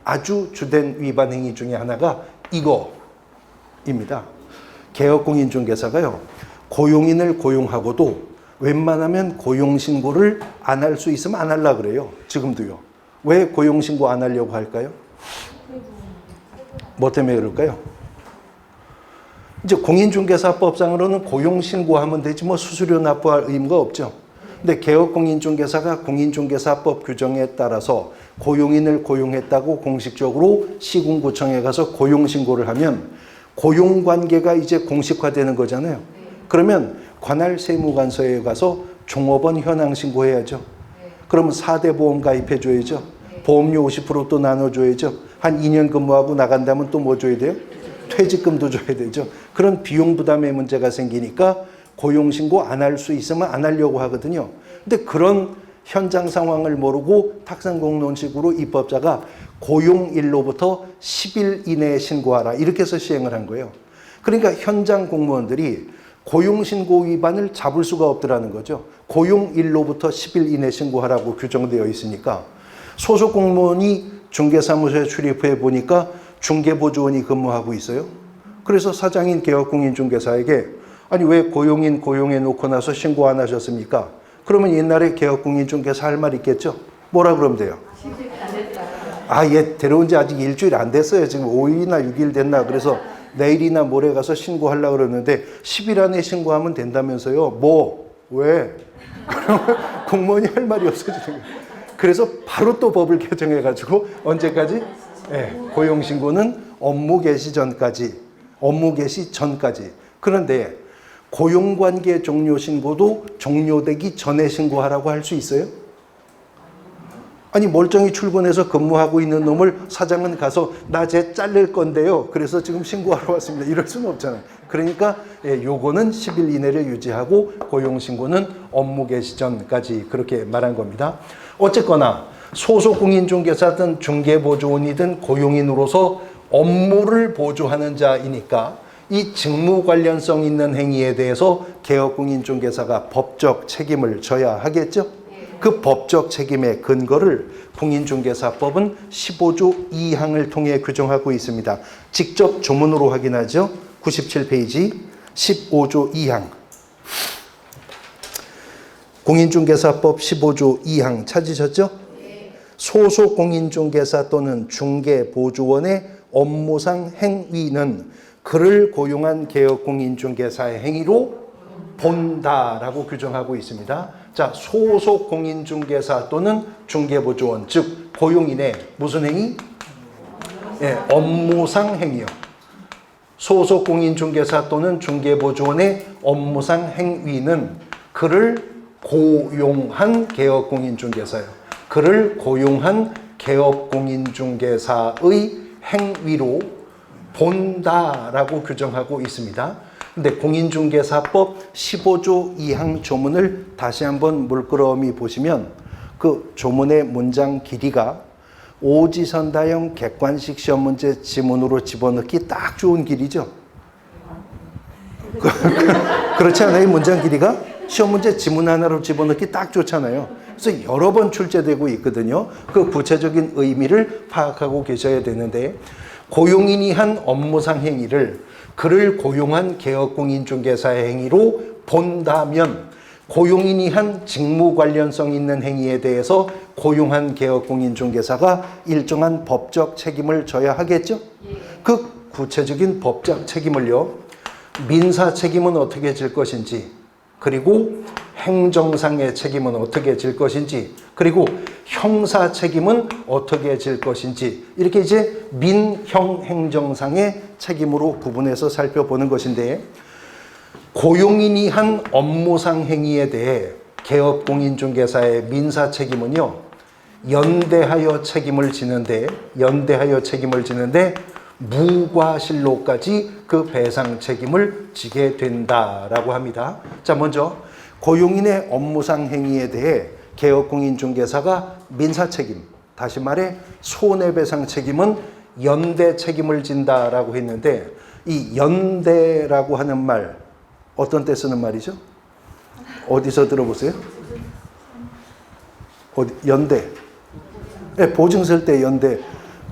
아주 주된 위반 행위 중에 하나가 이거입니다. 개업공인중개사가요, 고용인을 고용하고도 웬만하면 고용신고를 안 할 수 있으면 안 하려고 그래요. 지금도요. 왜 고용신고 안 하려고 할까요? 뭐 때문에 그럴까요? 이제 공인중개사법상으로는 고용신고하면 되지 뭐 수수료 납부할 의무가 없죠. 근데 개업공인중개사가 공인중개사법 규정에 따라서 고용인을 고용했다고 공식적으로 시군구청에 가서 고용신고를 하면 고용관계가 이제 공식화되는 거잖아요. 그러면 관할 세무관서에 가서 종업원 현황 신고해야죠. 그러면 4대 보험 가입해줘야죠. 보험료 50% 또 나눠줘야죠. 한 2년 근무하고 나간다면 또 뭐 줘야 돼요? 퇴직금도 줘야 되죠. 그런 비용 부담의 문제가 생기니까 고용신고 안 할 수 있으면 안 하려고 하거든요. 근데 그런 현장 상황을 모르고 탁상공론식으로 입법자가 고용일로부터 10일 이내에 신고하라 이렇게 해서 시행을 한 거예요. 그러니까 현장 공무원들이 고용신고 위반을 잡을 수가 없더라는 거죠. 고용일로부터 10일 이내 신고하라고 규정되어 있으니까 소속 공무원이 중개사무소에 출입해 보니까 중개보조원이 근무하고 있어요. 그래서 사장인 개업공인중개사에게 아니 왜 고용인 고용해 놓고 나서 신고 안 하셨습니까? 그러면 옛날에 개업공인중개사 할 말 있겠죠? 뭐라 그러면 돼요? 얘 데려온 지 아직 일주일 안 됐어요. 지금 5일이나 6일 됐나. 그래서 내일이나 모레 가서 신고하려고 그러는데 10일 안에 신고하면 된다면서요. 뭐? 왜? 공무원이 할 말이 없어지는 거예요. 그래서 바로 또 법을 개정해가지고 언제까지? 고용신고는 업무 개시 전까지. 그런데 고용관계 종료 신고도 종료되기 전에 신고하라고 할 수 있어요? 아니 멀쩡히 출근해서 근무하고 있는 놈을 사장은 가서 나 쟤 잘릴 건데요. 그래서 지금 신고하러 왔습니다. 이럴 수는 없잖아요. 그러니까 요거는 10일 이내를 유지하고 고용신고는 업무 개시 전까지 그렇게 말한 겁니다. 어쨌거나 소속 공인중개사든 중개보조원이든 고용인으로서 업무를 보조하는 자이니까 이 직무 관련성 있는 행위에 대해서 개업공인중개사가 법적 책임을 져야 하겠죠. 그 법적 책임의 근거를 공인중개사법은 15조 2항을 통해 규정하고 있습니다. 직접 조문으로 확인하죠. 97페이지 15조 2항. 공인중개사법 15조 2항 찾으셨죠? 소속 공인중개사 또는 중개보조원의 업무상 행위는 그를 고용한 개업공인중개사의 행위로 본다라고 규정하고 있습니다. 자, 소속 공인중개사 또는 중개보조원, 즉 고용인의 무슨 행위? 업무상 행위요. 소속 공인중개사 또는 중개보조원의 업무상 행위는 그를 고용한 개업공인중개사요. 그를 고용한 개업공인중개사의 행위로 본다라고 규정하고 있습니다. 근데 공인중개사법 15조 2항 조문을 다시 한번 물끄러미 보시면 그 조문의 문장 길이가 오지선다형 객관식 시험 문제 지문으로 집어넣기 딱 좋은 길이죠. 그렇지 않아요? 문장 길이가 시험 문제 지문 하나로 집어넣기 딱 좋잖아요. 그래서 여러 번 출제되고 있거든요. 그 구체적인 의미를 파악하고 계셔야 되는데 고용인이 한 업무상 행위를 그를 고용한 개업공인중개사의 행위로 본다면 고용인이 한 직무 관련성 있는 행위에 대해서 고용한 개업공인중개사가 일정한 법적 책임을 져야 하겠죠? 그 구체적인 법적 책임을요, 민사 책임은 어떻게 질 것인지, 그리고 행정상의 책임은 어떻게 질 것인지, 그리고 형사 책임은 어떻게 질 것인지, 이렇게 이제 민형 행정상의 책임으로 구분해서 살펴보는 것인데, 고용인이 한 업무상 행위에 대해 개업공인중개사의 민사 책임은요, 연대하여 책임을 지는데 무과실로까지 그 배상 책임을 지게 된다라고 합니다. 자, 먼저 고용인의 업무상 행위에 대해 개업공인중개사가 민사 책임, 다시 말해 손해배상 책임은 연대 책임을 진다라고 했는데, 이 연대라고 하는 말 어떤 때 쓰는 말이죠? 어디서 들어보세요? 연대. 보증 쓸 때 연대.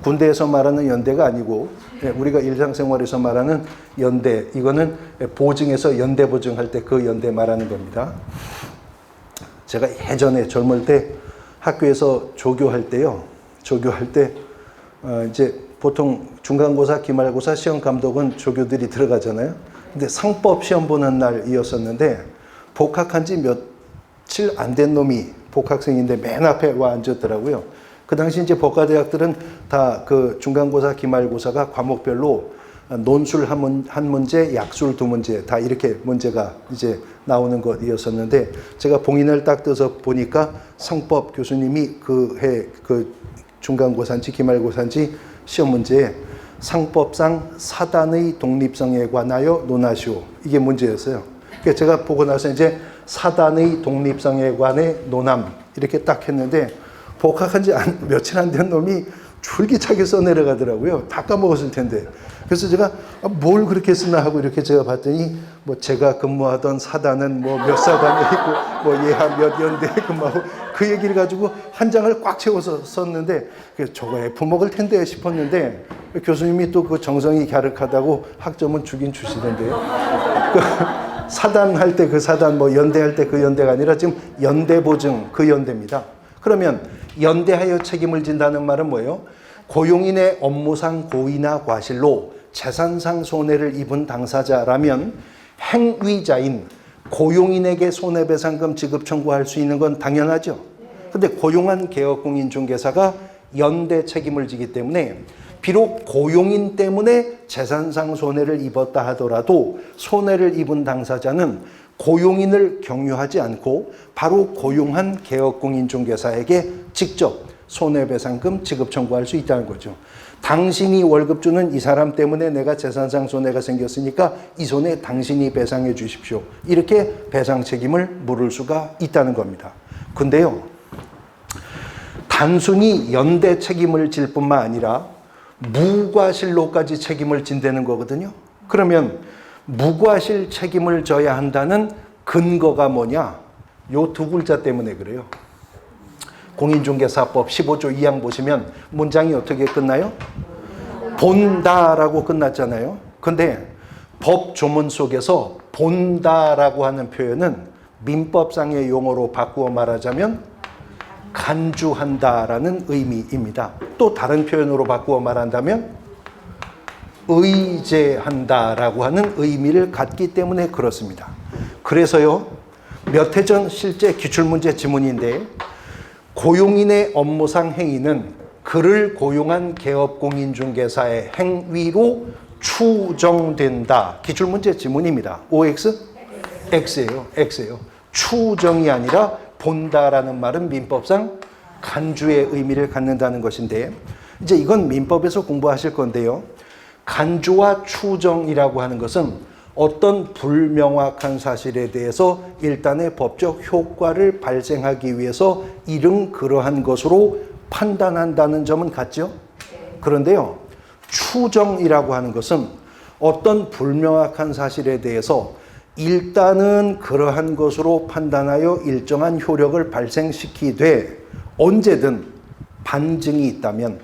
군대에서 말하는 연대가 아니고 우리가 일상생활에서 말하는 연대, 이거는 보증에서 연대 보증할 때 그 연대 말하는 겁니다. 제가 예전에 젊을 때 학교에서 조교할 때요. 이제 보통 중간고사, 기말고사 시험 감독은 조교들이 들어가잖아요. 근데 상법 시험 보는 날이었었는데 복학한 지 며칠 안 된 놈이 복학생인데 맨 앞에 와 앉았더라고요. 그 당시 이제 법과대학들은 다 그 중간고사, 기말고사가 과목별로 논술 한 문제, 약술 2문제 다 이렇게 문제가 이제 나오는 것이었었는데, 제가 봉인을 딱 떠서 보니까 상법 교수님이 그 해 그 중간고사인지 기말고사인지 시험 문제에 상법상 사단의 독립성에 관하여 논하시오, 이게 문제였어요. 그러니까 제가 보고 나서 이제 사단의 독립성에 관해 논함 이렇게 딱 했는데, 복학한 지 며칠 안 된 놈이 줄기차게 써내려가더라고요. 다 까먹었을 텐데. 그래서 제가 뭘 그렇게 쓰나 하고 이렇게 제가 봤더니 뭐 제가 근무하던 사단은 뭐 몇 사단에 있고 뭐 예하 몇 연대에 근무하고 그 얘기를 가지고 한 장을 꽉 채워서 썼는데 저거 F 먹을 텐데 싶었는데 교수님이 또 그 정성이 갸륵하다고 학점은 주긴 주시던데요. 사단 할 때 그 사단, 뭐 연대 할 때 그 연대가 아니라 지금 연대 보증 그 연대입니다. 그러면 연대하여 책임을 진다는 말은 뭐예요? 고용인의 업무상 고의나 과실로 재산상 손해를 입은 당사자라면 행위자인 고용인에게 손해배상금 지급 청구할 수 있는 건 당연하죠. 근데 고용한 개업공인중개사가 연대 책임을 지기 때문에 비록 고용인 때문에 재산상 손해를 입었다 하더라도 손해를 입은 당사자는 고용인을 경유하지 않고 바로 고용한 개업공인중개사에게 직접 손해배상금 지급 청구할 수 있다는 거죠. 당신이 월급 주는 이 사람 때문에 내가 재산상 손해가 생겼으니까 이 손해 당신이 배상해 주십시오. 이렇게 배상 책임을 물을 수가 있다는 겁니다. 근데요, 단순히 연대 책임을 질 뿐만 아니라 무과실로까지 책임을 진다는 거거든요. 그러면 무과실 책임을 져야 한다는 근거가 뭐냐? 요 두 글자 때문에 그래요. 공인중개사법 15조 2항 보시면 문장이 어떻게 끝나요? 본다라고 끝났잖아요. 근데 법 조문 속에서 본다라고 하는 표현은 민법상의 용어로 바꾸어 말하자면 간주한다라는 의미입니다. 또 다른 표현으로 바꾸어 말한다면 의제한다라고 하는 의미를 갖기 때문에 그렇습니다. 그래서요, 몇 해 전 실제 기출문제 지문인데 고용인의 업무상 행위는 그를 고용한 개업공인중개사의 행위로 추정된다. 기출문제 지문입니다. OX? X예요. X예요. 추정이 아니라 본다라는 말은 민법상 간주의 의미를 갖는다는 것인데, 이제 이건 민법에서 공부하실 건데요. 간주와 추정이라고 하는 것은 어떤 불명확한 사실에 대해서 일단의 법적 효과를 발생하기 위해서 이른 그러한 것으로 판단한다는 점은 같죠? 그런데요, 추정이라고 하는 것은 어떤 불명확한 사실에 대해서 일단은 그러한 것으로 판단하여 일정한 효력을 발생시키되 언제든 반증이 있다면,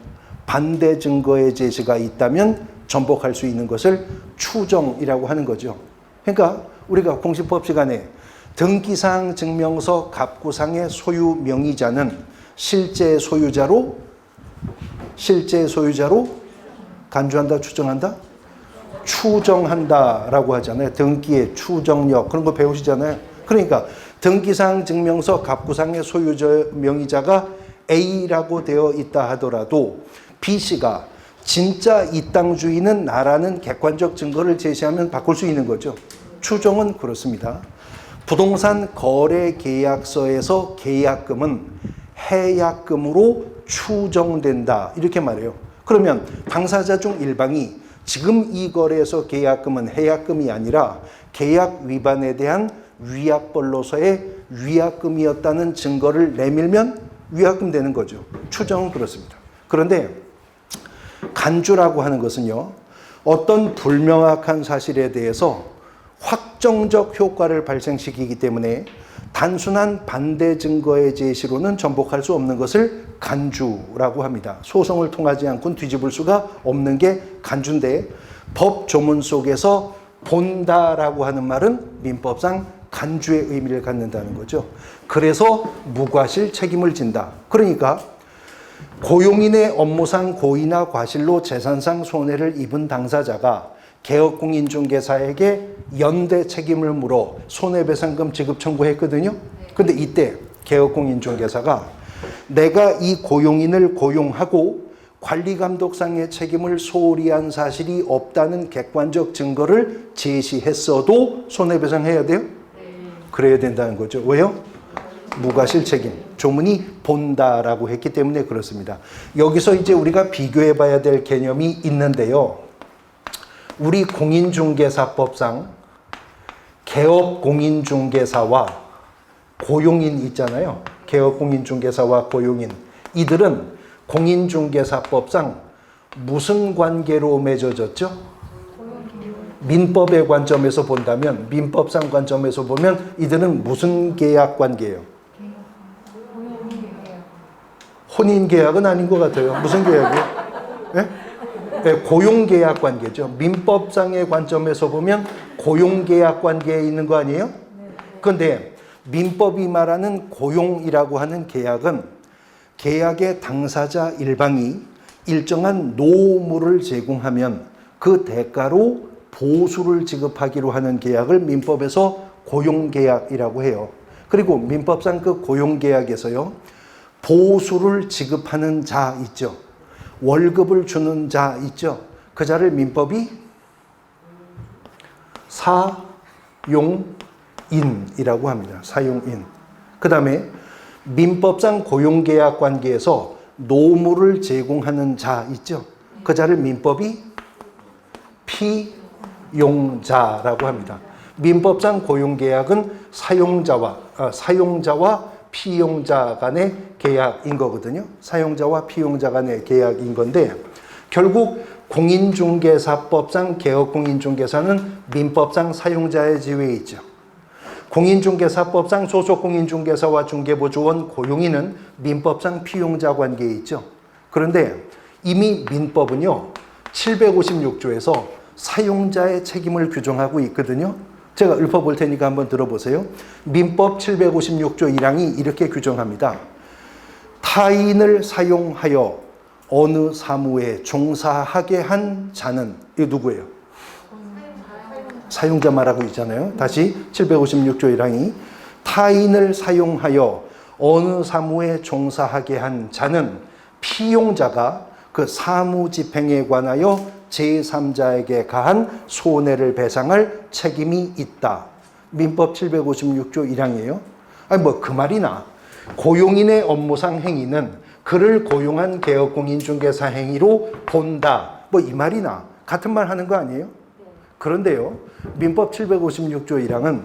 반대 증거의 제시가 있다면 전복할 수 있는 것을 추정이라고 하는 거죠. 그러니까 우리가 공시법 시간에 등기사항 증명서 갑구상의 소유 명의자는 실제 소유자로 간주한다, 추정한다? 추정한다라고 하잖아요. 등기의 추정력 그런 거 배우시잖아요. 그러니까 등기사항 증명서 갑구상의 소유자 명의자가 A라고 되어 있다 하더라도 B씨가 진짜 이 땅 주인은 나라는 객관적 증거를 제시하면 바꿀 수 있는 거죠. 추정은 그렇습니다. 부동산 거래 계약서에서 계약금은 해약금으로 추정된다 이렇게 말해요. 그러면 당사자 중 일방이 지금 이 거래에서 계약금은 해약금이 아니라 계약 위반에 대한 위약벌로서의 위약금이었다는 증거를 내밀면 위약금 되는 거죠. 추정은 그렇습니다. 그런데 간주라고 하는 것은요, 어떤 불명확한 사실에 대해서 확정적 효과를 발생시키기 때문에 단순한 반대 증거의 제시로는 전복할 수 없는 것을 간주라고 합니다. 소송을 통하지 않고는 뒤집을 수가 없는 게 간주인데, 법 조문 속에서 본다라고 하는 말은 민법상 간주의 의미를 갖는다는 거죠. 그래서 무과실 책임을 진다. 그러니까 고용인의 업무상 고의나 과실로 재산상 손해를 입은 당사자가 개업공인중개사에게 연대 책임을 물어 손해배상금 지급 청구했거든요. 근데 이때 개업공인중개사가 내가 이 고용인을 고용하고 관리감독상의 책임을 소홀히 한 사실이 없다는 객관적 증거를 제시했어도 손해배상해야 돼요? 그래야 된다는 거죠. 왜요? 무과실 책임. 조문이 본다라고 했기 때문에 그렇습니다. 여기서 이제 우리가 비교해 봐야 될 개념이 있는데요. 우리 공인중개사법상 개업공인중개사와 고용인 있잖아요. 개업공인중개사와 고용인. 이들은 공인중개사법상 무슨 관계로 맺어졌죠? 민법의 관점에서 본다면, 민법상 관점에서 보면 이들은 무슨 계약 관계예요? 혼인 계약은 아닌 것 같아요. 무슨 계약이에요? 네? 네, 고용계약 관계죠. 민법상의 관점에서 보면 고용계약 관계에 있는 거 아니에요? 그런데 민법이 말하는 고용이라고 하는 계약은 계약의 당사자 일방이 일정한 노무를 제공하면 그 대가로 보수를 지급하기로 하는 계약을 민법에서 고용계약이라고 해요. 그리고 민법상 그 고용계약에서요, 보수를 지급하는 자 있죠. 월급을 주는 자 있죠. 그 자를 민법이 사용인이라고 합니다. 사용인. 그 다음에 민법상 고용계약 관계에서 노무를 제공하는 자 있죠. 그 자를 민법이 피용자라고 합니다. 민법상 고용계약은 사용자와 피용자 간의 계약인 거거든요. 사용자와 피용자 간의 계약인 건데, 결국 공인중개사법상 개업공인중개사는 민법상 사용자의 지위에 있죠. 공인중개사법상 소속공인중개사와 중개보조원 고용인은 민법상 피용자 관계에 있죠. 그런데 이미 민법은요, 756조에서 사용자의 책임을 규정하고 있거든요. 제가 읊어볼 테니까 한번 들어보세요. 민법 756조 1항이 이렇게 규정합니다. 타인을 사용하여 어느 사무에 종사하게 한 자는, 이거 누구예요? 사용자 말하고 있잖아요. 다시 756조 1항이 타인을 사용하여 어느 사무에 종사하게 한 자는 피용자가 그 사무 집행에 관하여 제3자에게 가한 손해를 배상할 책임이 있다. 민법 756조 1항이에요. 아니 뭐 그 말이나 고용인의 업무상 행위는 그를 고용한 개업공인중개사 행위로 본다. 뭐 이 말이나 같은 말 하는 거 아니에요? 그런데요, 민법 756조 1항은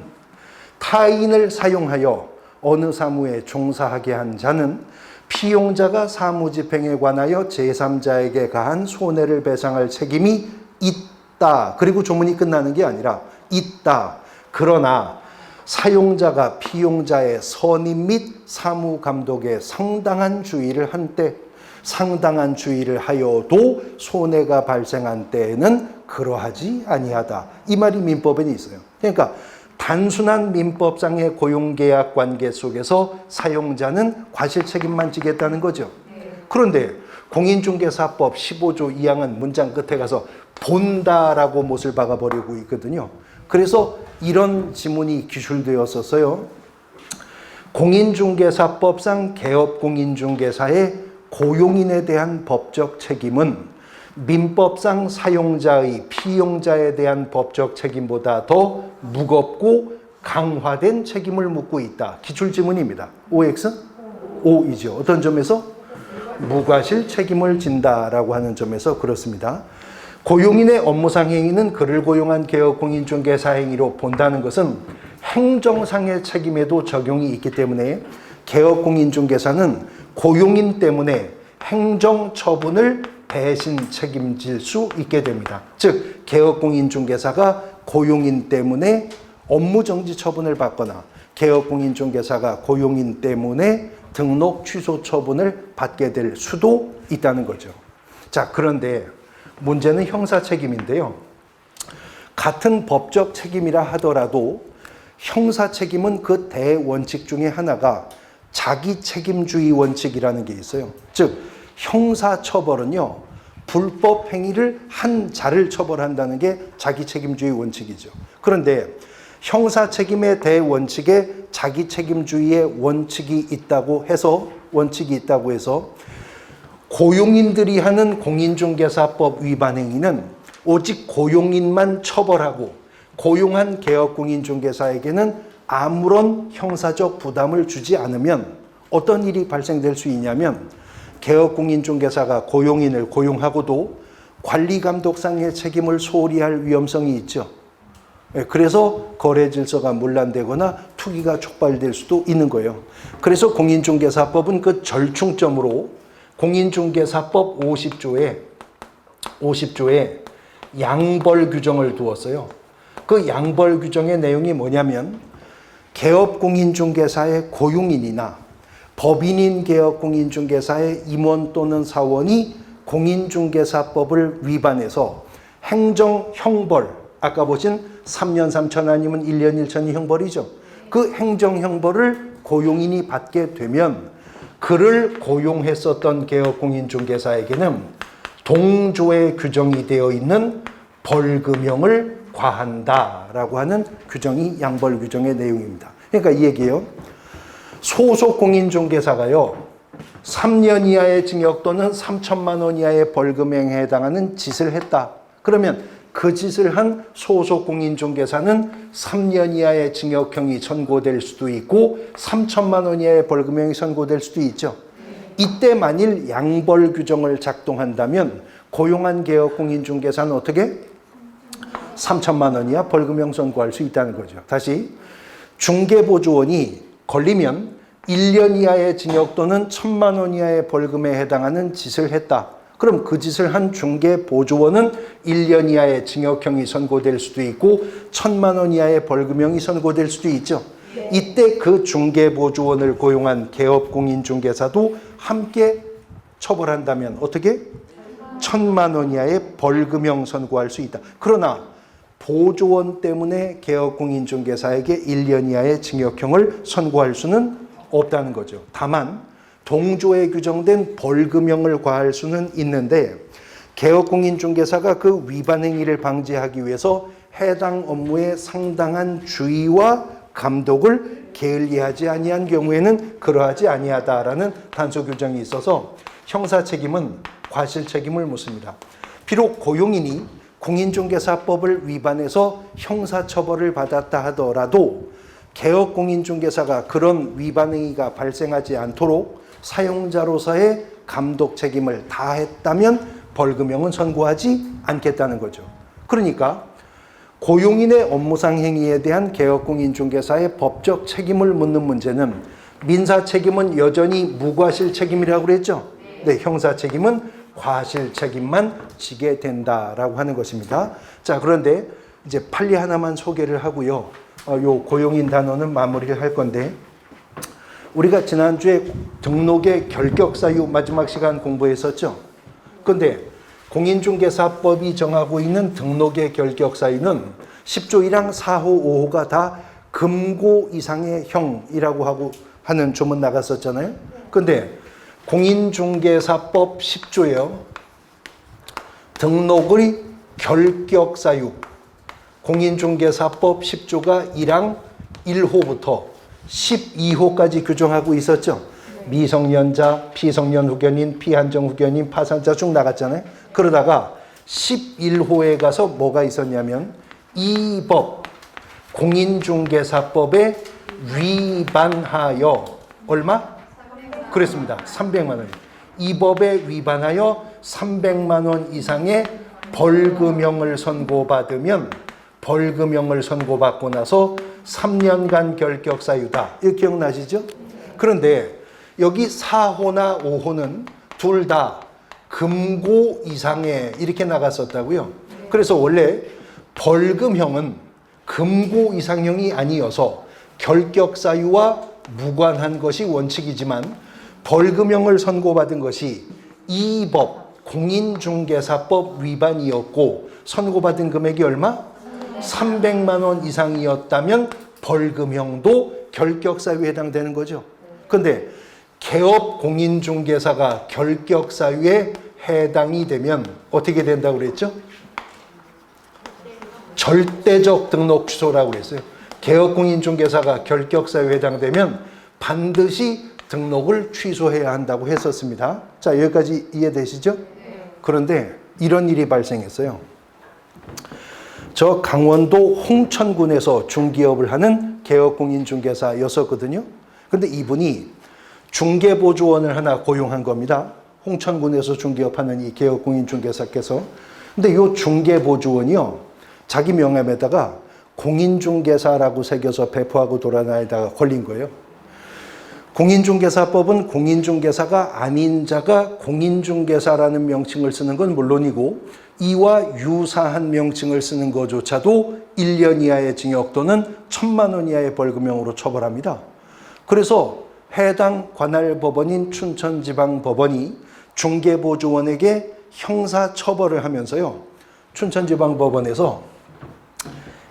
타인을 사용하여 어느 사무에 종사하게 한 자는 피용자가 사무집행에 관하여 제3자에게 가한 손해를 배상할 책임이 있다. 그리고 조문이 끝나는 게 아니라 있다. 그러나 사용자가 피용자의 선임 및 사무감독에 상당한 주의를 한 때, 상당한 주의를 하여도 손해가 발생한 때에는 그러하지 아니하다. 이 말이 민법에 있어요. 그러니까 단순한 민법상의 고용계약 관계 속에서 사용자는 과실 책임만 지겠다는 거죠. 그런데 공인중개사법 15조 2항은 문장 끝에 가서 본다라고 못을 박아버리고 있거든요. 그래서 이런 지문이 기술되었었어요. 공인중개사법상 개업공인중개사의 고용인에 대한 법적 책임은 민법상 사용자의 피용자에 대한 법적 책임보다 더 무겁고 강화된 책임을 묻고 있다. 기출지문입니다. OX? O이죠. 어떤 점에서? 무과실 책임을 진다라고 하는 점에서 그렇습니다. 고용인의 업무상 행위는 그를 고용한 개업공인중개사 행위로 본다는 것은 행정상의 책임에도 적용이 있기 때문에 개업공인중개사는 고용인 때문에 행정처분을 대신 책임질 수 있게 됩니다. 즉 개업공인중개사가 고용인 때문에 업무정지 처분을 받거나 개업공인중개사가 고용인 때문에 등록 취소 처분을 받게 될 수도 있다는 거죠. 자, 그런데 문제는 형사 책임인데요. 같은 법적 책임이라 하더라도 형사 책임은 그 대원칙 중에 하나가 자기 책임주의 원칙이라는 게 있어요. 즉 형사 처벌은요, 불법 행위를 한 자를 처벌한다는 게 자기 책임주의 원칙이죠. 그런데 형사 책임의 대원칙에 자기 책임주의의 원칙이 있다고 해서 고용인들이 하는 공인중개사법 위반 행위는 오직 고용인만 처벌하고 고용한 개업공인중개사에게는 아무런 형사적 부담을 주지 않으면 어떤 일이 발생될 수 있냐면, 개업공인중개사가 고용인을 고용하고도 관리감독상의 책임을 소홀히 할 위험성이 있죠. 그래서 거래질서가 문란되거나 투기가 촉발될 수도 있는 거예요. 그래서 공인중개사법은 그 절충점으로 공인중개사법 50조에 양벌 규정을 두었어요. 그 양벌 규정의 내용이 뭐냐면 개업공인중개사의 고용인이나 법인인 개업공인중개사의 임원 또는 사원이 공인중개사법을 위반해서 행정형벌, 아까 보신 3년 3천 아니면 1년 1천이 형벌이죠. 그 행정형벌을 고용인이 받게 되면 그를 고용했었던 개업공인중개사에게는 동조에 규정이 되어 있는 벌금형을 과한다라고 하는 규정이 양벌 규정의 내용입니다. 그러니까 이 얘기예요. 소속 공인중개사가요, 3년 이하의 징역 또는 3천만 원 이하의 벌금형에 해당하는 짓을 했다. 그러면 그 짓을 한 소속 공인중개사는 3년 이하의 징역형이 선고될 수도 있고 3천만 원 이하의 벌금형이 선고될 수도 있죠. 이때 만일 양벌 규정을 작동한다면 고용한 개업공인중개사는 어떻게? 3천만 원 이하 벌금형 선고할 수 있다는 거죠. 다시, 중개보조원이 걸리면 1년 이하의 징역 또는 1,000만 원 이하의 벌금에 해당하는 짓을 했다. 그럼 그 짓을 한 중개보조원은 1년 이하의 징역형이 선고될 수도 있고 1,000만 원 이하의 벌금형이 선고될 수도 있죠. 이때 그 중개보조원을 고용한 개업공인중개사도 함께 처벌한다면 어떻게? 1,000만 원 이하의 벌금형 선고할 수 있다. 그러나 보조원 때문에 개업공인중개사에게 1년 이하의 징역형을 선고할 수는 없다는 거죠. 다만 동조에 규정된 벌금형을 과할 수는 있는데 개업공인중개사가 그 위반 행위를 방지하기 위해서 해당 업무에 상당한 주의와 감독을 게을리하지 아니한 경우에는 그러하지 아니하다라는 단서 규정이 있어서 형사 책임은 과실 책임을 묻습니다. 비록 고용인이 공인중개사법을 위반해서 형사처벌을 받았다 하더라도 개업공인중개사가 그런 위반 행위가 발생하지 않도록 사용자로서의 감독 책임을 다했다면 벌금형은 선고하지 않겠다는 거죠. 그러니까 고용인의 업무상 행위에 대한 개업공인중개사의 법적 책임을 묻는 문제는 민사 책임은 여전히 무과실 책임이라고 그랬죠. 네, 형사 책임은 과실 책임만 지게 된다라고 하는 것입니다. 자, 그런데 이제 판례 하나만 소개를 하고요. 요 고용인 단원은 마무리를 할 건데, 우리가 지난주에 등록의 결격사유 마지막 시간 공부했었죠. 그런데 공인중개사법이 정하고 있는 등록의 결격사유는 10조 1항 4호 5호가 다 금고 이상의 형이라고 하는 조문 나갔었잖아요. 그런데 공인중개사법 10조에요. 등록의 결격사유, 공인중개사법 10조가 1항 1호부터 12호까지 규정하고 있었죠. 미성년자, 피성년 후견인, 피한정 후견인, 파산자 쭉 나갔잖아요. 그러다가 11호에 가서 뭐가 있었냐면 이 법, 공인중개사법에 위반하여 얼마? 그랬습니다. 300만 원. 이 법에 위반하여 300만 원 이상의 벌금형을 선고받으면 벌금형을 선고받고 나서 3년간 결격사유다. 이거 기억나시죠? 그런데 여기 4호나 5호는 둘 다 금고 이상의 이렇게 나갔었다고요. 그래서 원래 벌금형은 금고 이상형이 아니어서 결격사유와 무관한 것이 원칙이지만 벌금형을 선고받은 것이 이 법, 공인중개사법 위반이었고 선고받은 금액이 얼마? 300만 원 이상이었다면 벌금형도 결격사유에 해당되는 거죠. 그런데 개업공인중개사가 결격사유에 해당이 되면 어떻게 된다고 그랬죠? 절대적 등록 취소라고 그랬어요. 개업공인중개사가 결격사유에 해당되면 반드시 등록을 취소해야 한다고 했었습니다. 자, 여기까지 이해되시죠? 그런데 이런 일이 발생했어요. 저 강원도 홍천군에서 중기업을 하는 개업공인중개사였었거든요. 근데 이분이 중개보조원을 하나 고용한 겁니다. 홍천군에서 중기업하는 이 개업공인중개사께서. 근데 이 중개보조원이요, 자기 명함에다가 공인중개사라고 새겨서 배포하고 돌아다니다가 걸린 거예요. 공인중개사법은 공인중개사가 아닌 자가 공인중개사라는 명칭을 쓰는 건 물론이고 이와 유사한 명칭을 쓰는 것조차도 1년 이하의 징역 또는 1,000만 원 이하의 벌금형으로 처벌합니다. 그래서 해당 관할 법원인 춘천지방법원이 중개보조원에게 형사처벌을 하면서요. 춘천지방법원에서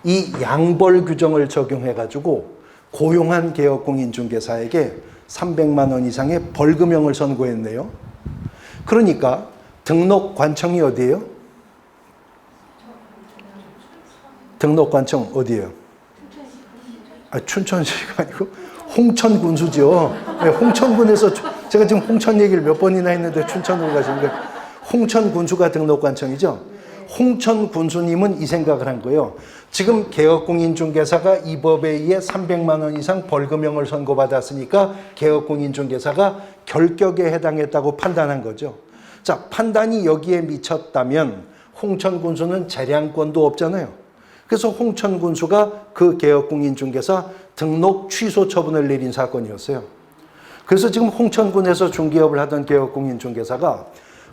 이 양벌 규정을 적용해가지고 고용한 개업공인중개사에게 300만 원 이상의 벌금형을 선고했네요. 그러니까 등록관청이 어디예요? 등록관청 어디예요? 춘천시가 아니고 홍천군수죠. 네, 홍천군에서 제가 지금 홍천 얘기를 몇 번이나 했는데 춘천으로 가시는 거예요. 홍천군수가 등록관청이죠. 홍천군수님은 이 생각을 한 거예요. 지금 개업공인중개사가 이 법에 의해 300만 원 이상 벌금형을 선고받았으니까 개업공인중개사가 결격에 해당했다고 판단한 거죠. 자, 판단이 여기에 미쳤다면 홍천군수는 재량권도 없잖아요. 그래서 홍천군수가 그 개업공인중개사 등록 취소 처분을 내린 사건이었어요. 그래서 지금 홍천군에서 중개업을 하던 개업공인중개사가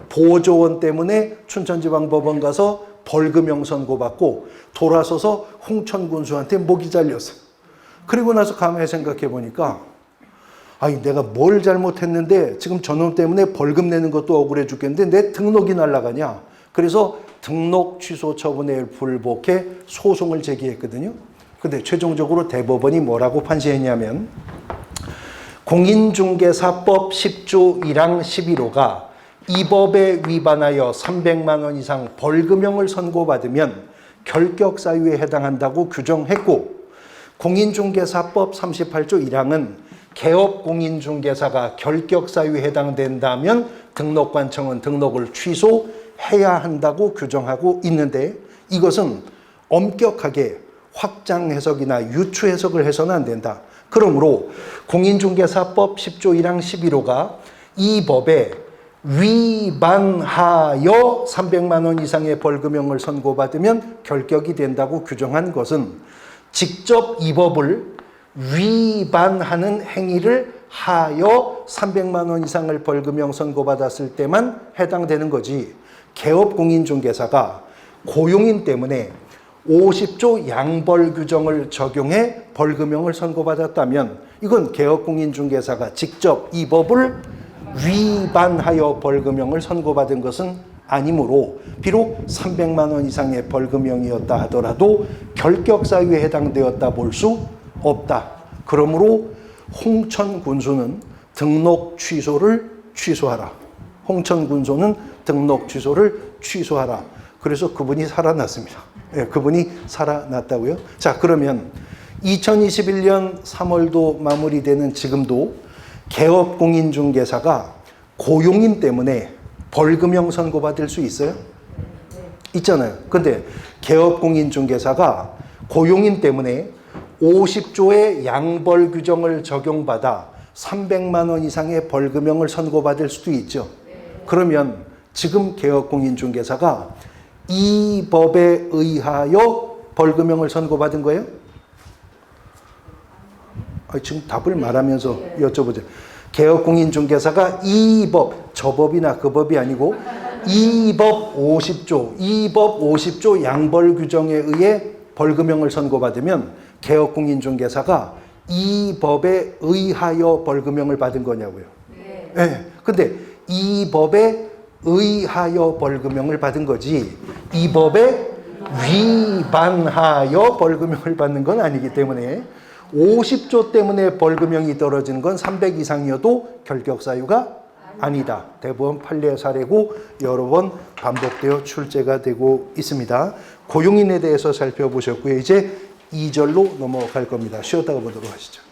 보조원 때문에 춘천지방법원 가서 벌금형 선고받고 돌아서서 홍천군수한테 목이 잘렸어요. 그리고 나서 가만히 생각해 보니까 아니 내가 뭘 잘못했는데 지금 저놈 때문에 벌금 내는 것도 억울해 죽겠는데 내 등록이 날아가냐. 그래서 등록 취소 처분에 불복해 소송을 제기했거든요. 근데 최종적으로 대법원이 뭐라고 판시했냐면 공인중개사법 10조 1항 11호가 이 법에 위반하여 300만 원 이상 벌금형을 선고받으면 결격사유에 해당한다고 규정했고 공인중개사법 38조 1항은 개업공인중개사가 결격사유에 해당된다면 등록관청은 등록을 취소해야 한다고 규정하고 있는데 이것은 엄격하게 확장 해석이나 유추 해석을 해서는 안 된다. 그러므로 공인중개사법 10조 1항 11호가 이 법에 위반하여 300만 원 이상의 벌금형을 선고받으면 결격이 된다고 규정한 것은 직접 이 법을 위반하는 행위를 하여 300만 원 이상을 벌금형 선고받았을 때만 해당되는 거지. 개업공인중개사가 고용인 때문에 50조 양벌 규정을 적용해 벌금형을 선고받았다면 이건 개업공인중개사가 직접 이 법을 위반하여 벌금형을 선고받은 것은 아니므로 비록 300만 원 이상의 벌금형이었다 하더라도 결격사유에 해당되었다 볼 수 없다. 그러므로 홍천군수는 등록 취소를 취소하라. 홍천군수는 등록 취소를 취소하라. 그래서 그분이 살아났습니다. 예, 그분이 살아났다고요. 자, 그러면 2021년 3월도 마무리되는 지금도 개업공인중개사가 고용인 때문에 벌금형 선고받을 수 있어요? 있잖아요. 근데 개업공인중개사가 고용인 때문에 50조의 양벌 규정을 적용받아 300만 원 이상의 벌금형을 선고받을 수도 있죠. 그러면 지금 개업공인중개사가 이 법에 의하여 벌금형을 선고받은 거예요? 지금 답을 말하면서 여쭤보죠. 개업공인중개사가 이 법, 저 법이나 그 법이 아니고 이 법 50조, 이 법 50조 양벌 규정에 의해 벌금형을 선고받으면 개업공인중개사가 이 법에 의하여 벌금형을 받은 거냐고요. 네. 근데 이 법에 의하여 벌금형을 받은 거지 이 법에 위반하여 벌금형을 받는 건 아니기 때문에 50조 때문에 벌금형이 떨어지는 건 300 이상이어도 결격사유가 아니다. 대법원 판례 사례고 여러 번 반복되어 출제가 되고 있습니다. 고용인에 대해서 살펴보셨고요. 이제 2절로 넘어갈 겁니다. 쉬었다가 보도록 하시죠.